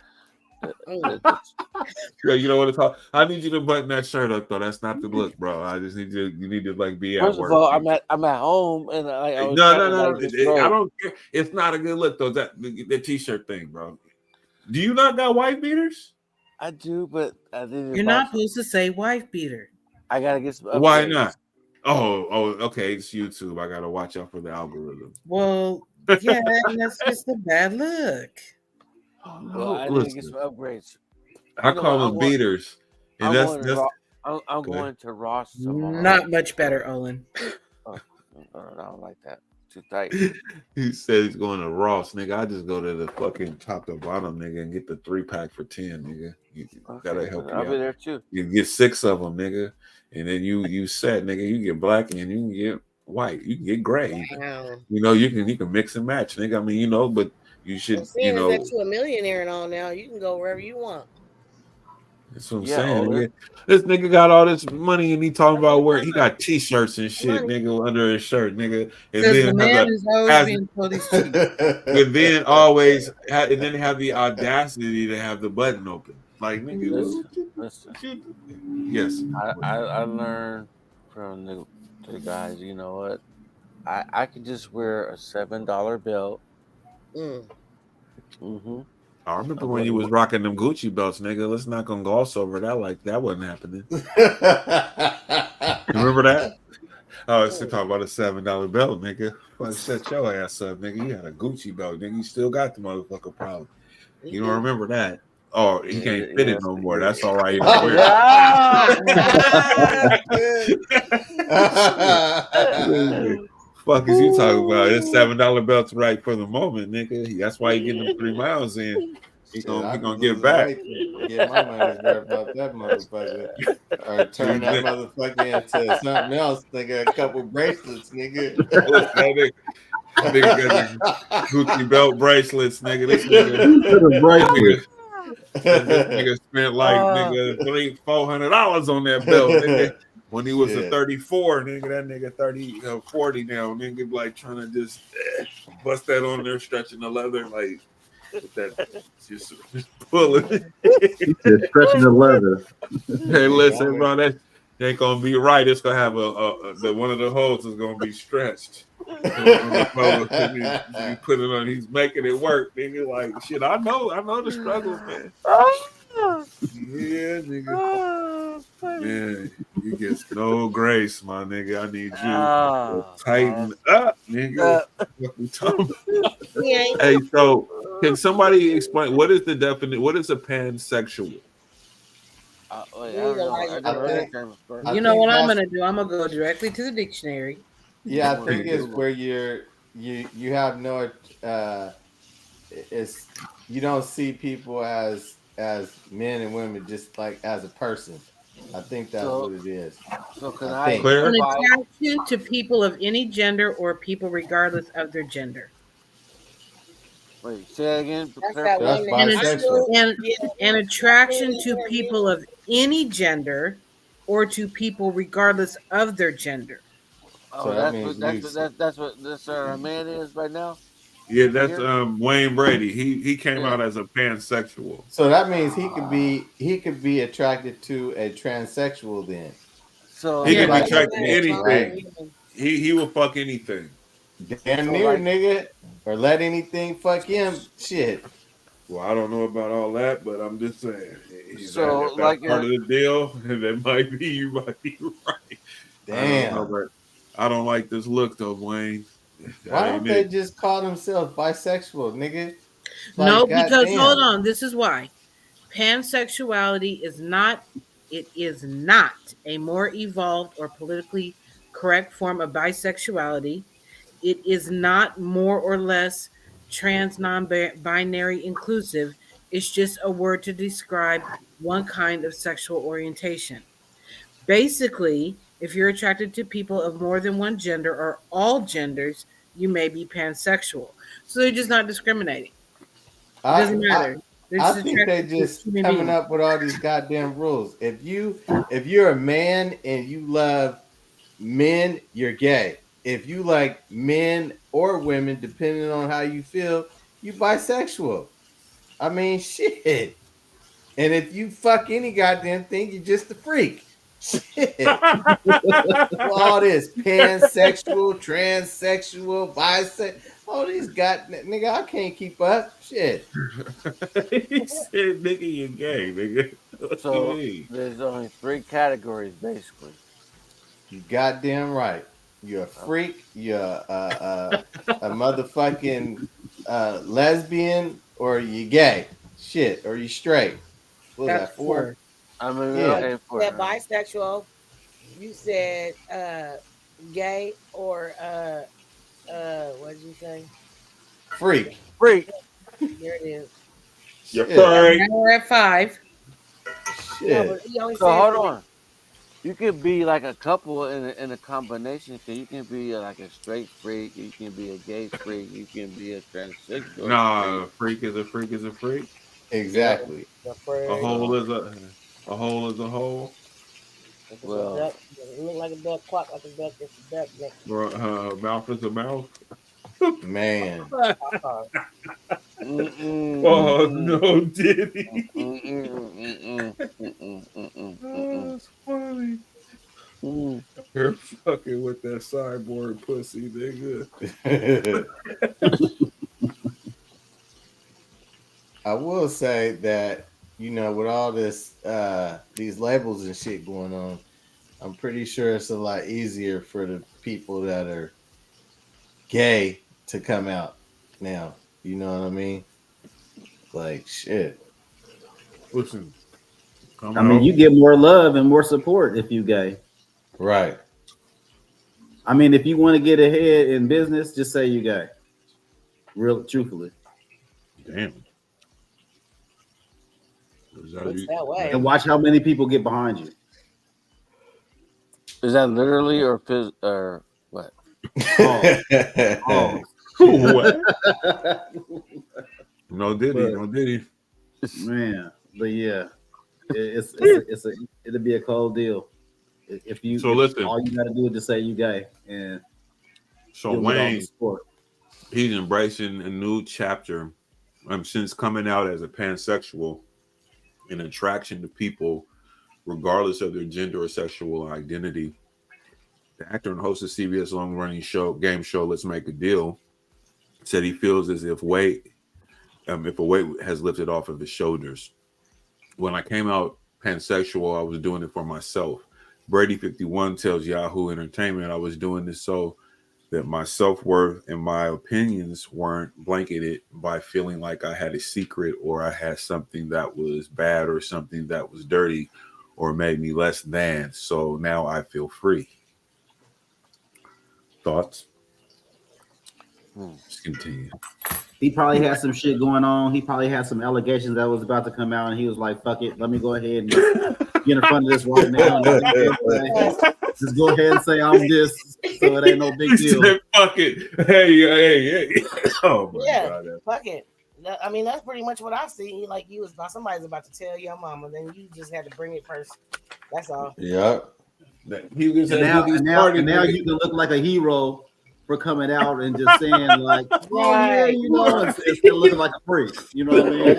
Yeah, you know what it's called? I need you to button that shirt up though. That's not the look, bro. I just need you need to like be at First work. of all, I'm at home and I was No. Like, I don't care. It's not a good look though. The t-shirt thing, bro. Do you not got wife beaters? I do, but I didn't. You're not supposed to say wife beater. I gotta get some upgrades. Why not? Oh, okay. It's YouTube. I gotta watch out for the algorithm. Well, yeah, and that's just a bad look. Well, I need to get some upgrades. I call them beaters. And I'm going to Ross tomorrow. Not much better, Olin. I don't like that. Too tight. He said he's going to Ross, nigga. I just go to the fucking top to bottom, nigga, and get the 3-pack for 10, nigga. You gotta help you I'll out. be there too. You can get 6 of them, nigga, and then you set, nigga. You get black and you can get white. You can get gray. Wow. You know, you can mix and match, nigga. I mean, you know, but you should, Seeing that you're a millionaire and all now, you can go wherever you want. That's what I'm saying. Nigga. This nigga got all this money and he talking about where he got t-shirts and shit, nigga, under his shirt, nigga. And then the man is always being told he's cheap. and then always and then have the audacity to have the button open. Like, nigga, listen. Yes. I learned from the guys, you know what? I could just wear a $7 belt. Mm-hmm. I remember when you was rocking them Gucci belts, nigga. Let's not gonna gloss over that like that wasn't happening. Remember that? Oh, it's talking about a $7 belt, nigga. Fuck, set your ass up, nigga. You had a Gucci belt, nigga. You still got the motherfucker problem. You don't remember that? Oh, he can't fit it no more. That's all right. You don't wear it. Fuck is you talking about? This $7 belt's right for the moment, nigga. That's why he getting them 3 miles in. He gonna get back. Get my money's worth about that motherfucker. Or turn that motherfucker into something else, nigga. A couple bracelets, nigga. Nigga got Gucci belt bracelets, nigga. This nigga spent like nigga $300-$400 on that belt, nigga. When he was a 34, nigga, that nigga 40 now, nigga, like trying to just bust that on there, stretching the leather, like that, just pulling. Stretching the leather. Hey, listen, bro, that ain't gonna be right. It's gonna have one of the holes is gonna be stretched. You put it on. He's making it work, nigga. Like shit, I know the struggle, man. Yeah, nigga. Man, you get no grace, my nigga. I need you to tighten up, nigga. Hey, so can somebody explain what is the definition? What is a pansexual? You know what I'm gonna do? I'm gonna go directly to the dictionary. Yeah, I think it's where you have no it's you don't see people as men and women just like as a person. I think that's what it is. So can an attraction to people of any gender or people regardless of their gender. Wait, say that again. That's bisexual. An attraction to people of any gender or to people regardless of their gender. Oh, So that that's what this man is right now. Yeah, that's Wayne Brady. He came out as a pansexual. So that means he could be attracted to a transsexual then. So he could be attracted to anything. Right? He will fuck anything. Damn near, nigga. Or let anything fuck him. Shit. Well, I don't know about all that, but I'm just saying. If that's like part of the deal, that might be, you might be right. Damn. I don't like this look though, Wayne. Why don't they just call themselves bisexual, nigga? No, because hold on, this is why. Pansexuality is not a more evolved or politically correct form of bisexuality. It is not more or less trans, non-binary, inclusive. It's just a word to describe one kind of sexual orientation. Basically, if you're attracted to people of more than one gender or all genders, you may be pansexual. So they're just not discriminating. It doesn't matter. I think they just coming up with all these goddamn rules. If you're a man and you love men, you're gay. If you like men or women, depending on how you feel, you bisexual. I mean, shit. And if you fuck any goddamn thing, you're just a freak. Shit. All this pansexual, transsexual, bisexual, all these nigga, I can't keep up. Shit. He said, nigga, you're gay, nigga. What so you mean? there's only 3 categories, basically. You goddamn right. You're a freak. You're a motherfucking lesbian, or you gay. Shit, or you straight. What was that, 4? I mean, You said bisexual. You said gay or what did you say? Freak. There it is. You're furry. Now we're at 5. Shit. No, so hold on. You can be like a couple in a combination. So you can be like a straight freak. You can be a gay freak. You can be a transsexual. Nah, freak is a freak is a freak. Exactly. A hole is a hole is a hole. Well, it look like a duck, quack like a duck. It's a duck. Mouth is a mouth. Man. Oh no, Diddy. That's funny. You're fucking with that cyborg pussy, nigga. I will say that, with all this these labels and shit going on, I'm pretty sure it's a lot easier for the people that are gay to come out now. You know what I mean? Like, shit. Listen, I mean, you get more love and more support if you gay. Right. I mean, if you want to get ahead in business, just say you gay. Real, truthfully. Damn. That way. And watch how many people get behind you. Is that literally or what? Oh. What? No Diddy. Man, but yeah, it'll be a cold deal. If you listen, all you gotta do is just say you gay, and so Wayne, he's embracing a new chapter. Since coming out as a pansexual, an attraction to people regardless of their gender or sexual identity. The actor and host of CBS long-running game show Let's Make a Deal said he feels as if a weight has lifted off of his shoulders. When I came out pansexual, I was doing it for myself. Brady 51 tells Yahoo Entertainment I was doing this so that my self-worth and my opinions weren't blanketed by feeling like I had a secret or I had something that was bad or something that was dirty or made me less than. So now I feel free. Thoughts? Just continue. He probably had some shit going on. He probably had some allegations that was about to come out, and he was like, "Fuck it, let me go ahead and get in front of this right now. Just go ahead and say I'm this, so it ain't no big deal." Fuck it. Hey. Oh my yeah, God. fuck it. I mean, that's pretty much what I see. Like you was somebody's about to tell your mama, then you just had to bring it first. That's all. Yeah. He was And now you can look like a hero for coming out and just saying like, oh yeah, you know, instead of looking like a freak. You know what I mean?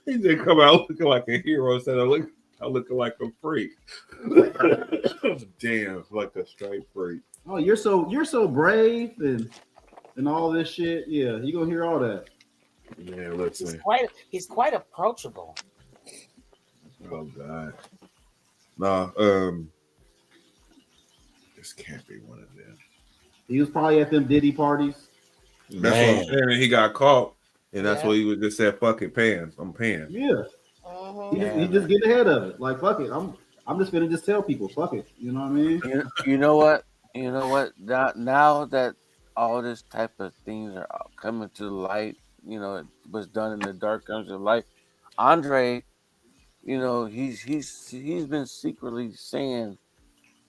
He did come out looking like a hero instead of looking like a freak. Damn, like a straight freak. Oh, you're so brave and all this shit. Yeah, you gonna hear all that. Yeah, let's see. He's quite approachable. Oh God. No, this can't be one of them. He was probably at them Diddy parties. That's what I'm saying. He got caught, and that's what he was just said. Fuck it, paying. I'm paying. Yeah. He just get ahead of it. Like fuck it. I'm just gonna just tell people fuck it. You know what I mean? You know what? You know what? Now that all this type of things are coming to light, you know, it was done in the dark comes to light. Andre, you know, he's been secretly saying,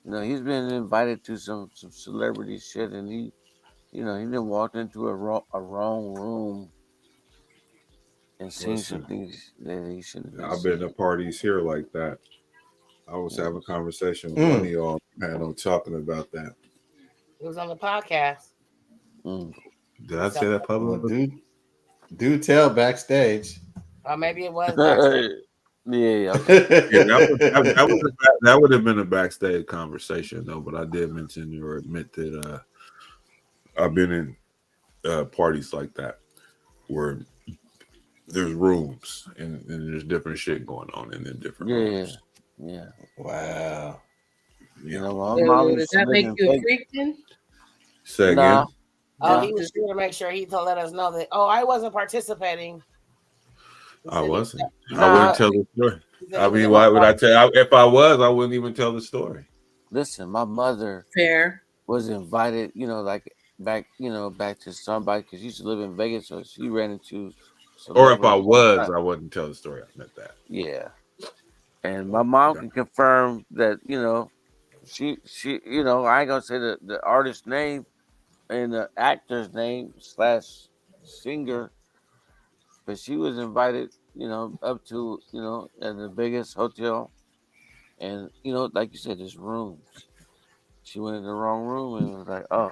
you know, he's been invited to some celebrity shit, and he been walked into a wrong room and seen some things that he shouldn't have. I've been to parties here like that. I was having a conversation with one of y'all panel talking about that. It was on the podcast. Did I say that publicly? Do tell backstage. Or maybe it was backstage. Yeah, that would have been a backstage conversation though. But I did mention or admit that I've been in parties like that where there's rooms and there's different shit going on in the different rooms. Yeah. Wow. You know, does that make you a freak then? Say again. Oh, he was sure to make sure he to let us know that. Oh, I wasn't participating. I wasn't. I wouldn't tell the story. I mean, why would I tell? If I was, I wouldn't even tell the story. Listen, my mother was invited. You know, like back to somebody because she used to live in Vegas, so she ran into. Or if I was, I wouldn't tell the story. I meant that. Yeah, and my mom can confirm that. You know, she you know, I ain't gonna say the artist's name and the actor's name / singer, but she was invited, you know, up to, you know, at the biggest hotel, and you know, like you said, there's rooms. She went in the wrong room and was like, oh.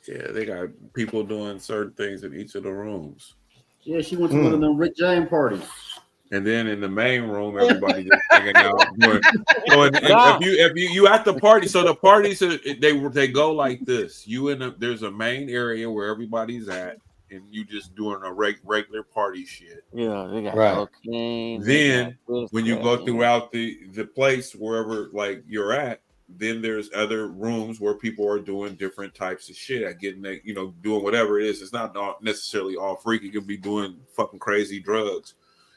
Yeah, they got people doing certain things in each of the rooms. Yeah, she went to one of them Rick James parties. And then in the main room, everybody just hanging out. If you at the party, so the parties they go like this. There's a main area where everybody's at, and you just doing a regular party shit. Yeah, they got cocaine. Then when you go throughout the place wherever like you're at, then there's other rooms where people are doing different types of shit, getting doing whatever it is. It's not necessarily all freaky. You can be doing fucking crazy drugs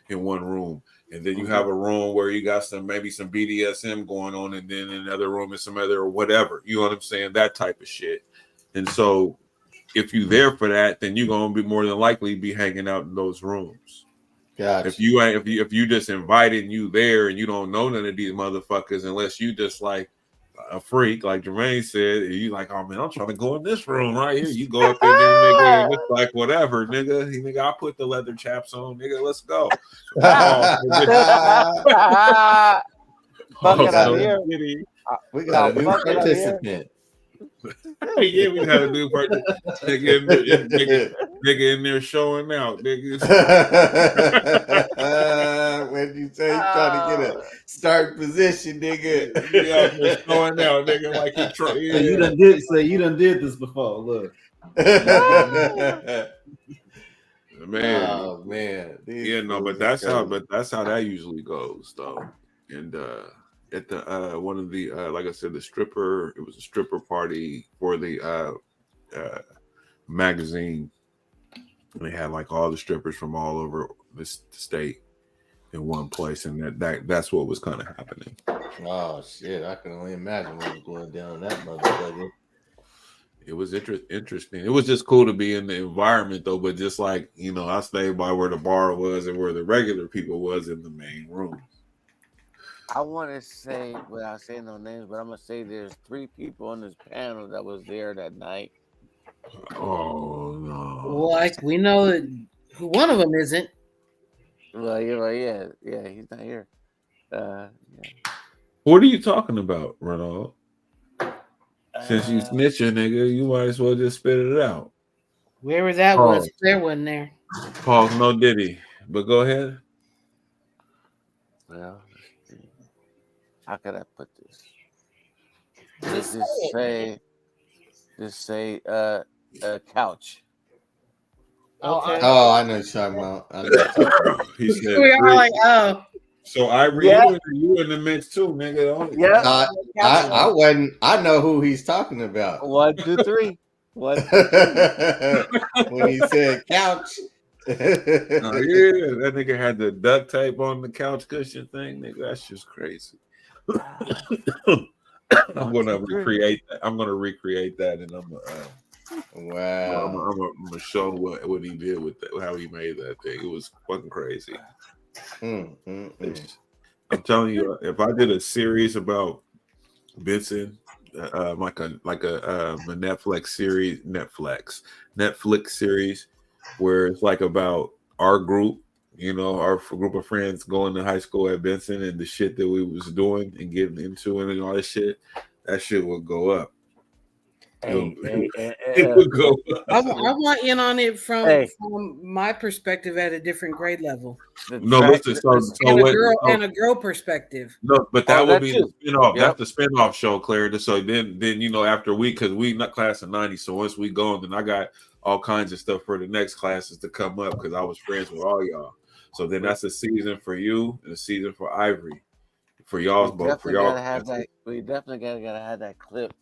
in one room, and then you have a room where you got maybe some BDSM going on, and then in another room is some other whatever. You know what I'm saying? That type of shit. And so, if you're there for that, then you're gonna be more than likely be hanging out in those rooms. Gotcha. If you just invited and you there and you don't know none of these motherfuckers, unless you just like a freak, like Jermaine said, and you like, oh man, I'm trying to go in this room right here. You go up in there, nigga, and it's like whatever, nigga. I put the leather chaps on, nigga. Let's go. Fuck it out here. We got a new participant. Yeah, we got a new person. Nigga in there showing out, nigga. When you say he's trying to get a start position, nigga. Yeah, showing out, nigga, like he tried. Yeah. You done did this before. Look. Man. Oh man. But that's how that usually goes though. And at the one of the like I said, it was a stripper party for the magazine, and they had like all the strippers from all over the state in one place, and that's what was kind of happening. Oh shit, I can only imagine what was going down in that motherfucker. It was interesting. It was just cool to be in the environment though, but just like, I stayed by where the bar was and where the regular people was in the main room. I want to say, without saying no names, but I'm going to say there's 3 people on this panel that was there that night. Oh no! Like we know that one of them isn't. Well, you're like, yeah, he's not here. Yeah. What are you talking about, Ronald? Since you snitching, nigga, you might as well just spit it out. Wherever that was, there wasn't there. Pause, no Diddy. But go ahead. Well, how could I put this? Just say couch. Okay. Oh, I know what you're talking about. He said we are like, oh. So Ivory, you in the mix too, nigga. Yeah. I wasn't. I know who he's talking about. 1, 2, 3. 1, 2, 3. When he said couch. Yeah, that nigga had the duct tape on the couch cushion thing, nigga. That's just crazy. I'm gonna recreate that. I'm gonna recreate that, and wow. I'm gonna show what he did with that, how he made that thing. It was fucking crazy. I'm telling you, if I did a series about Benson, like a Netflix series, where it's like about our group, our group of friends going to high school at Benson and the shit that we was doing and getting into and all this shit, that shit would go up. It would go up. I want in on it from my perspective at a different grade level. No, listen. And a girl perspective. No, but that would be the spinoff. Yep. That's the spinoff show, Claire. So then after because we not class of 90, so once we go, then I got all kinds of stuff for the next classes to come up because I was friends with all y'all. So then that's a season for you and a season for Ivory, for y'all's both. For y'all, we definitely gotta have that clip.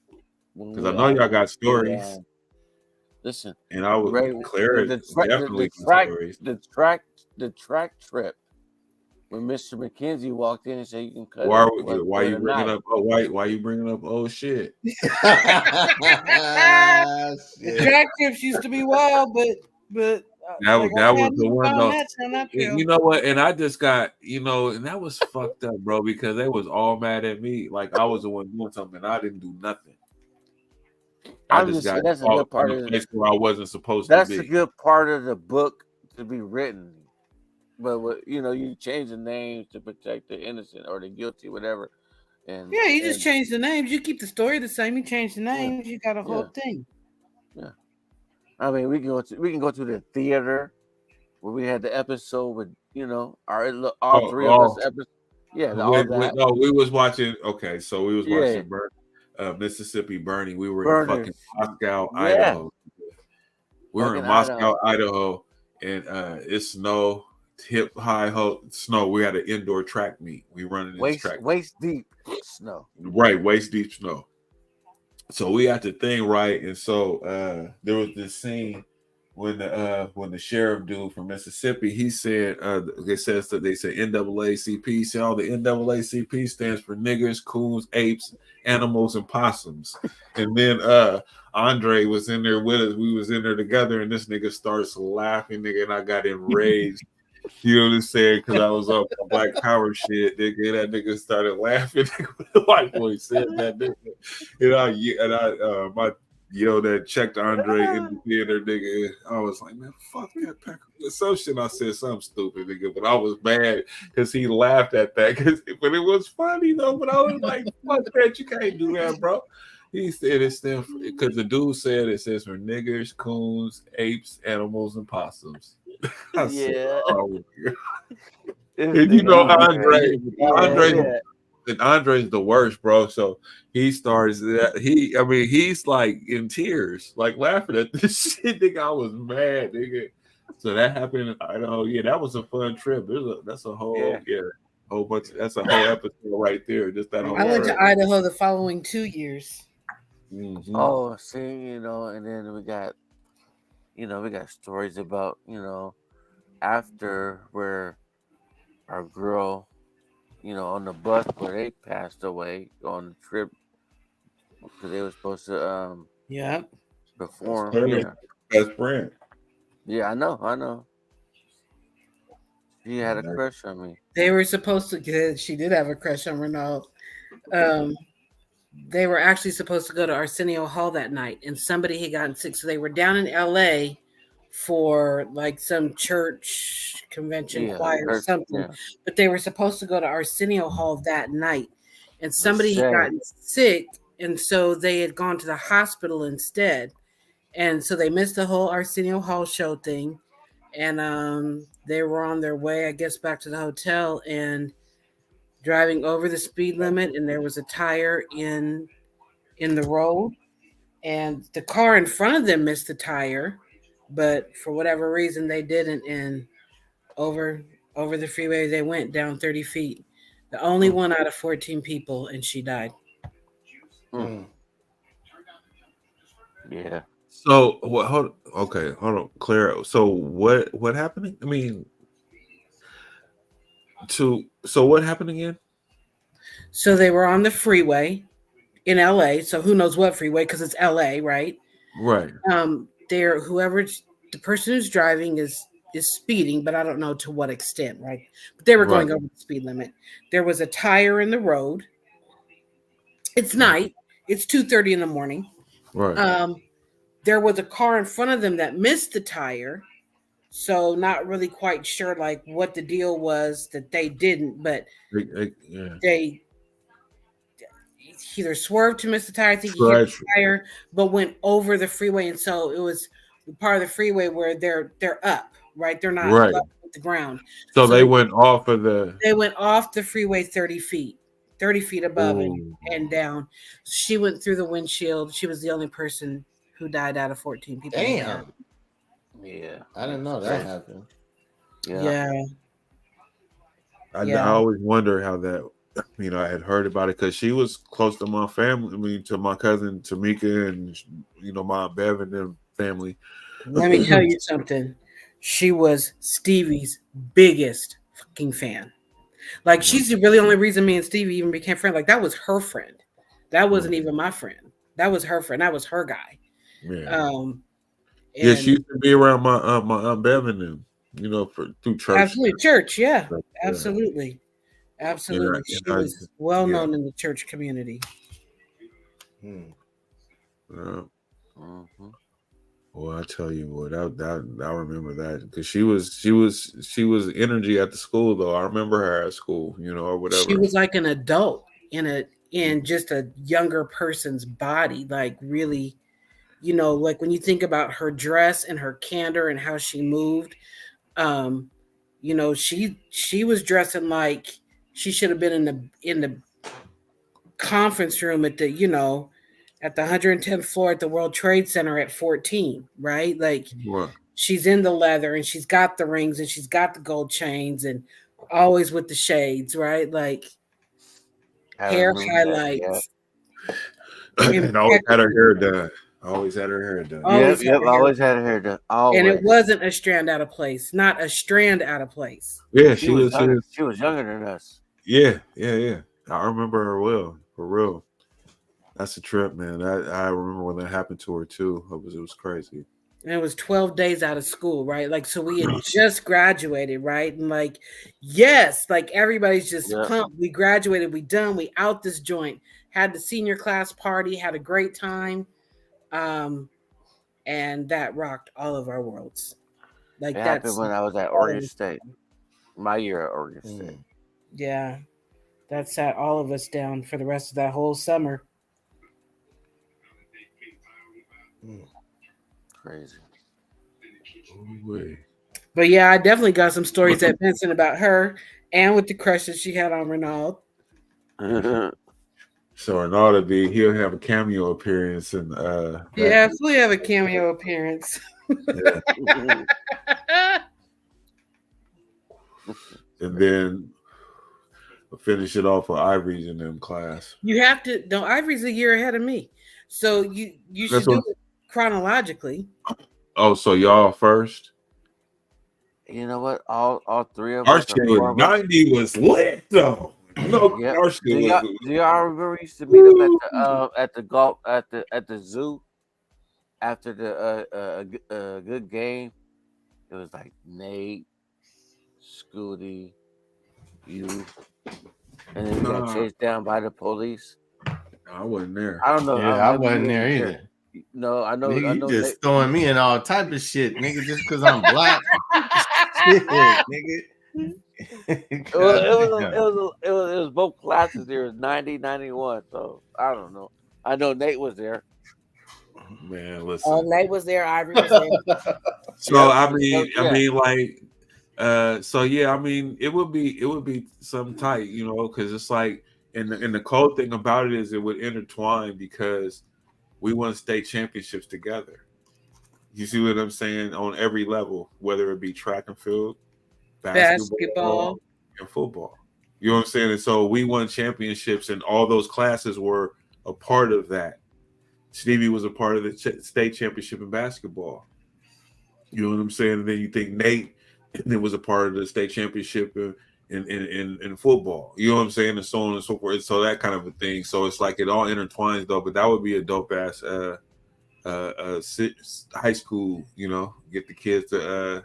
Because I know y'all got stories. Listen, and I would Claire definitely stories. The track trip when Mr. McKenzie walked in and said you can cut. Why you bringing up? Oh, why you bringing up? Oh shit! The track trips used to be wild, but that was the one though. You know what? And I just got and that was fucked up, bro, because they was all mad at me. Like I was the one doing something, and I didn't do nothing. I just got that's a good part of the place where I wasn't supposed to be. That's a good part of the book to be written. But you change the names to protect the innocent or the guilty, whatever. And you just change the names. You keep the story the same. You change the names. You got a whole thing. Yeah. I mean, we can go to the theater where we had the episode with all three of us. Yeah, we was watching. Okay, so we was watching Mississippi Burning. We were in fucking Moscow, Idaho. We were in Moscow, Idaho, and it's snow, hip high snow. We had an indoor track meet. We running this track waist deep snow. Right, waist deep snow. So we had the thing right, and so there was this scene when the sheriff dude from Mississippi, he said they said NAACP. He said, "Oh, the NAACP stands for niggers, coons, apes, animals, and possums." And then Andre was in there with us. We was in there together, and this nigga starts laughing, nigga, and I got enraged. You know what I'm saying? Because I was up on Black Power shit, nigga. That nigga started laughing. The white boy said that, nigga. My that checked Andre in the theater, nigga. I was like, man, fuck that pack. Some shit I said something stupid, nigga, but I was mad because he laughed at that. But it was funny though. But I was like, fuck that, you can't do that, bro. He said it stands for because the dude said it says for niggers, coons, apes, animals, and possums. Said, oh, and Andre. And Andre's the worst, bro. So he starts that. He's like in tears, like laughing at this shit. Nigga, I was mad, nigga. So that happened in Idaho. Yeah, that was a fun trip. That's a whole whole bunch. That's a whole episode right there. Just that whole. I went to Idaho the following 2 years. Mm-hmm. Oh, see, and then we got stories about after where our girl. On the bus where they passed away on the trip because they were supposed to perform. Best friend. Yeah, I know. She had a crush on me. They were supposed to. She did have a crush on Ronald. they were actually supposed to go to Arsenio Hall that night, and somebody had gotten sick, so they were down in L.A. for like some church convention choir or something. Yeah. But they were supposed to go to Arsenio Hall that night, and That's somebody had sad. gotten sick, and so they had gone to the hospital instead, and so they missed the whole Arsenio Hall show thing, and they were on their way, I guess, back to the hotel and driving over the speed limit, and there was a tire in the road, and the car in front of them missed the tire, but for whatever reason they didn't, and over the freeway they went down 30 feet. The only one out of 14 people, and she died. Yeah. So what? Hold on, Claire. So what happened? I mean, so what happened again? So they were on the freeway in LA. So who knows what freeway, because it's LA, right? Right. They're the person who's driving is speeding, but I don't know to what extent, right? But they were going over the speed limit. There was a tire in the road. It's night. It's 2:30 in the morning. Right. There was a car in front of them that missed the tire. So not really quite sure like what the deal was that they didn't, but they either swerved to miss the tire, I think he hit the tire, but went over the freeway, and so it was part of the freeway where they're up, right? They're not level with the ground. So they went off of the. They went off the freeway 30 feet above and down. She went through the windshield. She was the only person who died out of 14 people. Damn. Yeah, I didn't know that happened. Yeah. I always wonder how that. I had heard about it because she was close to my family. I mean, to my cousin Tamika and my Aunt Bev and them family. Let me tell you something. She was Stevie's biggest fucking fan. Like, she's the really only reason me and Stevie even became friends. Like, that was her friend. That wasn't even my friend. That was her friend. That was her guy. Yeah. She used to be around my Aunt Bev and them. Through church. Absolutely, church. Yeah, absolutely. Absolutely. She was well known in the church community. Well, I tell you what, I remember that because she was energy at the school though. I remember her at school, or whatever. She was like an adult in just a younger person's body, like really, like when you think about her dress and her candor and how she moved, she was dressing like she should have been in the conference room at the 110th floor at the World Trade Center at 14, right? Like she's in the leather and she's got the rings and she's got the gold chains and always with the shades, right? Like hair highlights. And always had her hair done. Always had her hair done. Always had her hair done. Always. And it wasn't a strand out of place. Not a strand out of place. Yeah, she was younger than us. Yeah. I remember her well, for real. That's a trip, man. I remember when that happened to her too. It was crazy. And it was 12 days out of school, right? Like, so we had just graduated, right? And like, yes, like everybody's just pumped. We graduated, we done, we out this joint, had the senior class party, had a great time. And that rocked all of our worlds. Like it happened when I was at Oregon State. My year at Oregon State. Yeah. That sat all of us down for the rest of that whole summer. Crazy. But yeah, I definitely got some stories at Vincent about her and with the crush that she had on Renaud. So Renaud he'll have a cameo appearance and absolutely have a cameo appearance. And then finish it off with Ivory's in them class. You have to. No, Ivory's a year ahead of me, so you should do it chronologically. Oh, so y'all first? You know what? All three of our us. shit was 90 was lit though. No, our shit do y'all remember we used to meet up at the golf at the zoo after the good game? It was like Nate, Scooty, you, and then we got chased down by the police. I wasn't there. I don't know. Yeah, I wasn't there either. No, I know. Nigga, I you know. just throwing me in all type of shit, nigga, just because I'm black. Shit, nigga. It was both classes there. It was 90, 91. So I don't know. I know Nate was there. Man, listen. Oh, Nate was there. Ivory was there. So I mean, like, so yeah, I mean, it would be some tight, you know, because it's like, and the cool thing about it is it would intertwine because we won state championships together. You see what I'm saying? On every level, whether it be track and field, basketball, and football. You know what I'm saying? And so we won championships, and all those classes were a part of that. Stevie was a part of the state championship in basketball. You know what I'm saying? And then you think Nate was a part of the state championship in football. You know what I'm saying? And so on and so forth. So that kind of a thing. So it's like it all intertwines though. But that would be a dope ass high school. You know, get the kids to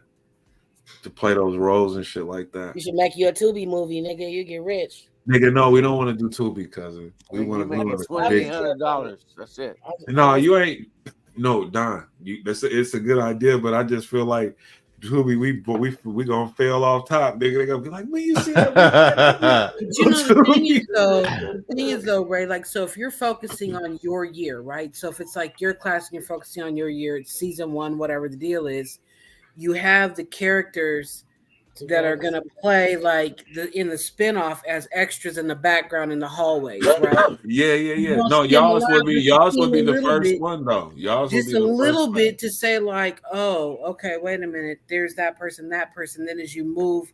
play those roles and shit like that. You should make you a Tubi movie, nigga. You get rich. Nigga, no, we don't want to do Tubi, cousin. We want to do $2,800. That's it. No, you ain't. No, Don. It's a good idea, but I just feel like Tubi, we gonna fail off top. Nigga, they gonna be like, when you see that? But you know, the thing is though, Ray. Like, so if you're focusing on your year, right? So if it's like your class and you're focusing on your year, it's season 1, whatever the deal is, you have the characters that are gonna play like in the spinoff as extras in the background in the hallways, right? Yeah. No, y'all's would be the first one though. Y'all's just a little bit to say like, oh, okay, wait a minute. There's that person. Then as you move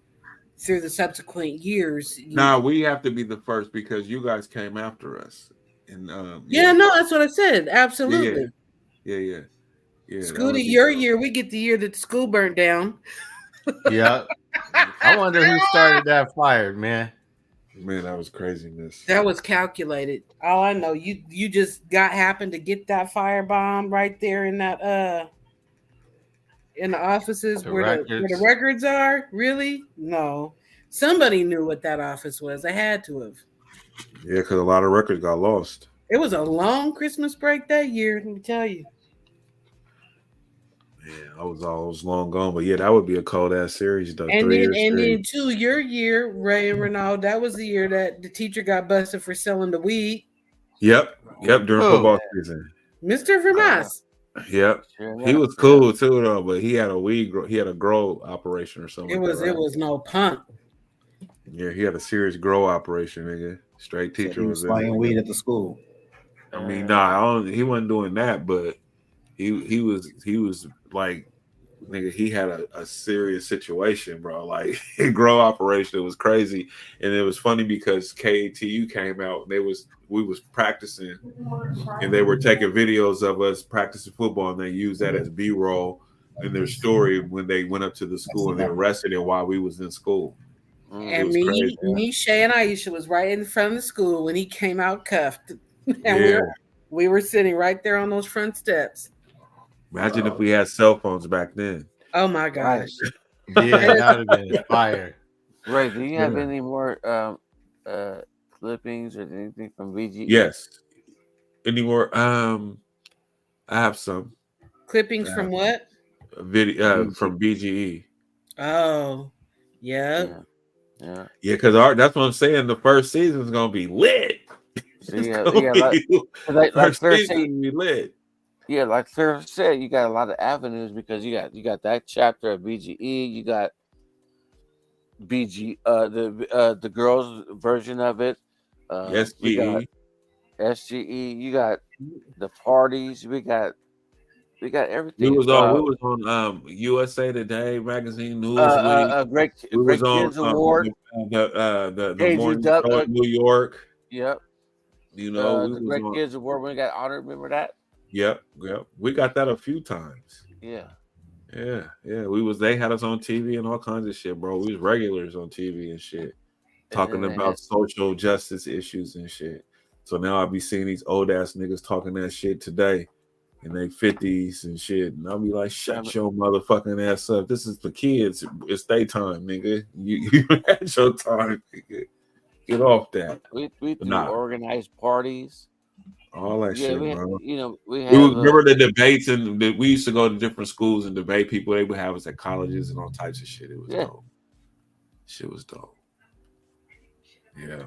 through the subsequent years, we have to be the first because you guys came after us. And no, that's what I said. Absolutely. Yeah. Scooty, your year, we get the year that the school burnt down. Yeah. I wonder who started that fire, man. Man, that was craziness. That was calculated. All I know, you just happened to get that firebomb right there in that in the offices where the records are. Really? No. Somebody knew what that office was. They had to have. Yeah, because a lot of records got lost. It was a long Christmas break that year, let me tell you. Yeah, I was long gone, but yeah, that would be a cold ass series though. And then too, your year, Ray and Ronaldo, that was the year that the teacher got busted for selling the weed. Yep, during football season. Mr. Vermas. Yep, he was cool too though, but he had a grow operation or something. It was no punk. Yeah, he had a serious grow operation, nigga. Straight teacher so he was slanging weed at the school. I mean, he wasn't doing that, but he was like, nigga, he had a serious situation, bro. Like, grow operation, it was crazy. And it was funny because KATU came out and we was practicing and they were taking videos of us practicing football and they used that as B-roll in their story when they went up to the school and they arrested him while we was in school. And me, Shay, and Aisha was right in front of the school when he came out cuffed. And we were sitting right there on those front steps. Imagine if we had cell phones back then. Oh my gosh. Yeah, that would have been fire. Ray, do you have any more clippings or anything from VGE? Yes. Any more? I have some. Clippings from what? Video from BGE. Oh, yeah. Yeah, because that's what I'm saying. The first season is gonna be lit. Like first season be lit. Yeah, like Sarah said, you got a lot of avenues because you got that chapter of BGE, you got the girls version of it. SGE. SGE, you got the parties, we got everything. We was on USA Today magazine, Newsweek. Great Kids Award. The morning show in New York. Yep. You know, the Great Kids Award when we got honored. Remember that? Yep. We got that a few times. Yeah. They had us on TV and all kinds of shit, bro. We was regulars on TV and shit, talking about social justice issues and shit. So now I'll be seeing these old ass niggas talking that shit today in their 50s and shit. And I'll be like, shut your motherfucking ass up. This is for kids. It's their time, nigga. You had your time, nigga. Get off that. We do organized parties. All that shit, bro. We have. Remember the debates, and we used to go to different schools and debate people. They would have us at colleges and all types of shit. It was dope. Shit was dope. Yeah.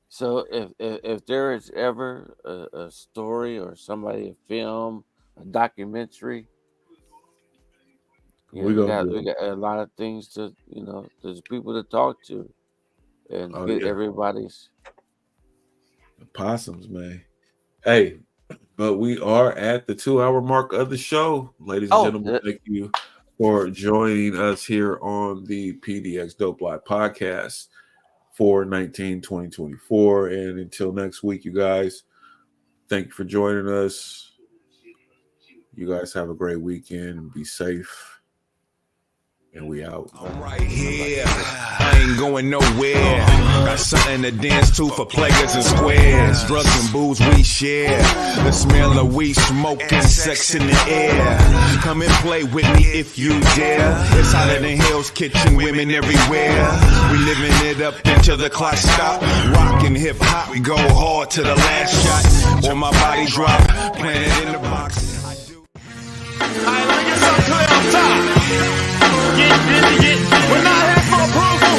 So if there is ever a story or somebody, a film, a documentary, we got a lot of things to, there's people to talk to and get everybody's possums, man. Hey, but we are at the 2-hour mark of the show, ladies and gentlemen. Thank you for joining us here on the PDX Dope Live podcast for 2024. And until next week, you guys, thank you for joining us. You guys have a great weekend and be safe. And we out. I'm right here. I ain't going nowhere. Got something to dance to for players and squares. Drugs and booze we share. The smell of weed, smoke, and sex in the air. Come and play with me if you dare. It's hotter than Hell's Kitchen, women everywhere. We living it up until the clock stop. Rockin' hip hop, we go hard to the last shot. Till my body drop, plant it in the box. Alright, let me get something clear on top. Get busy. We're not here for approval.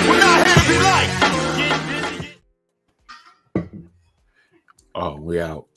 We're not here to be liked. Get busy. Oh, we out.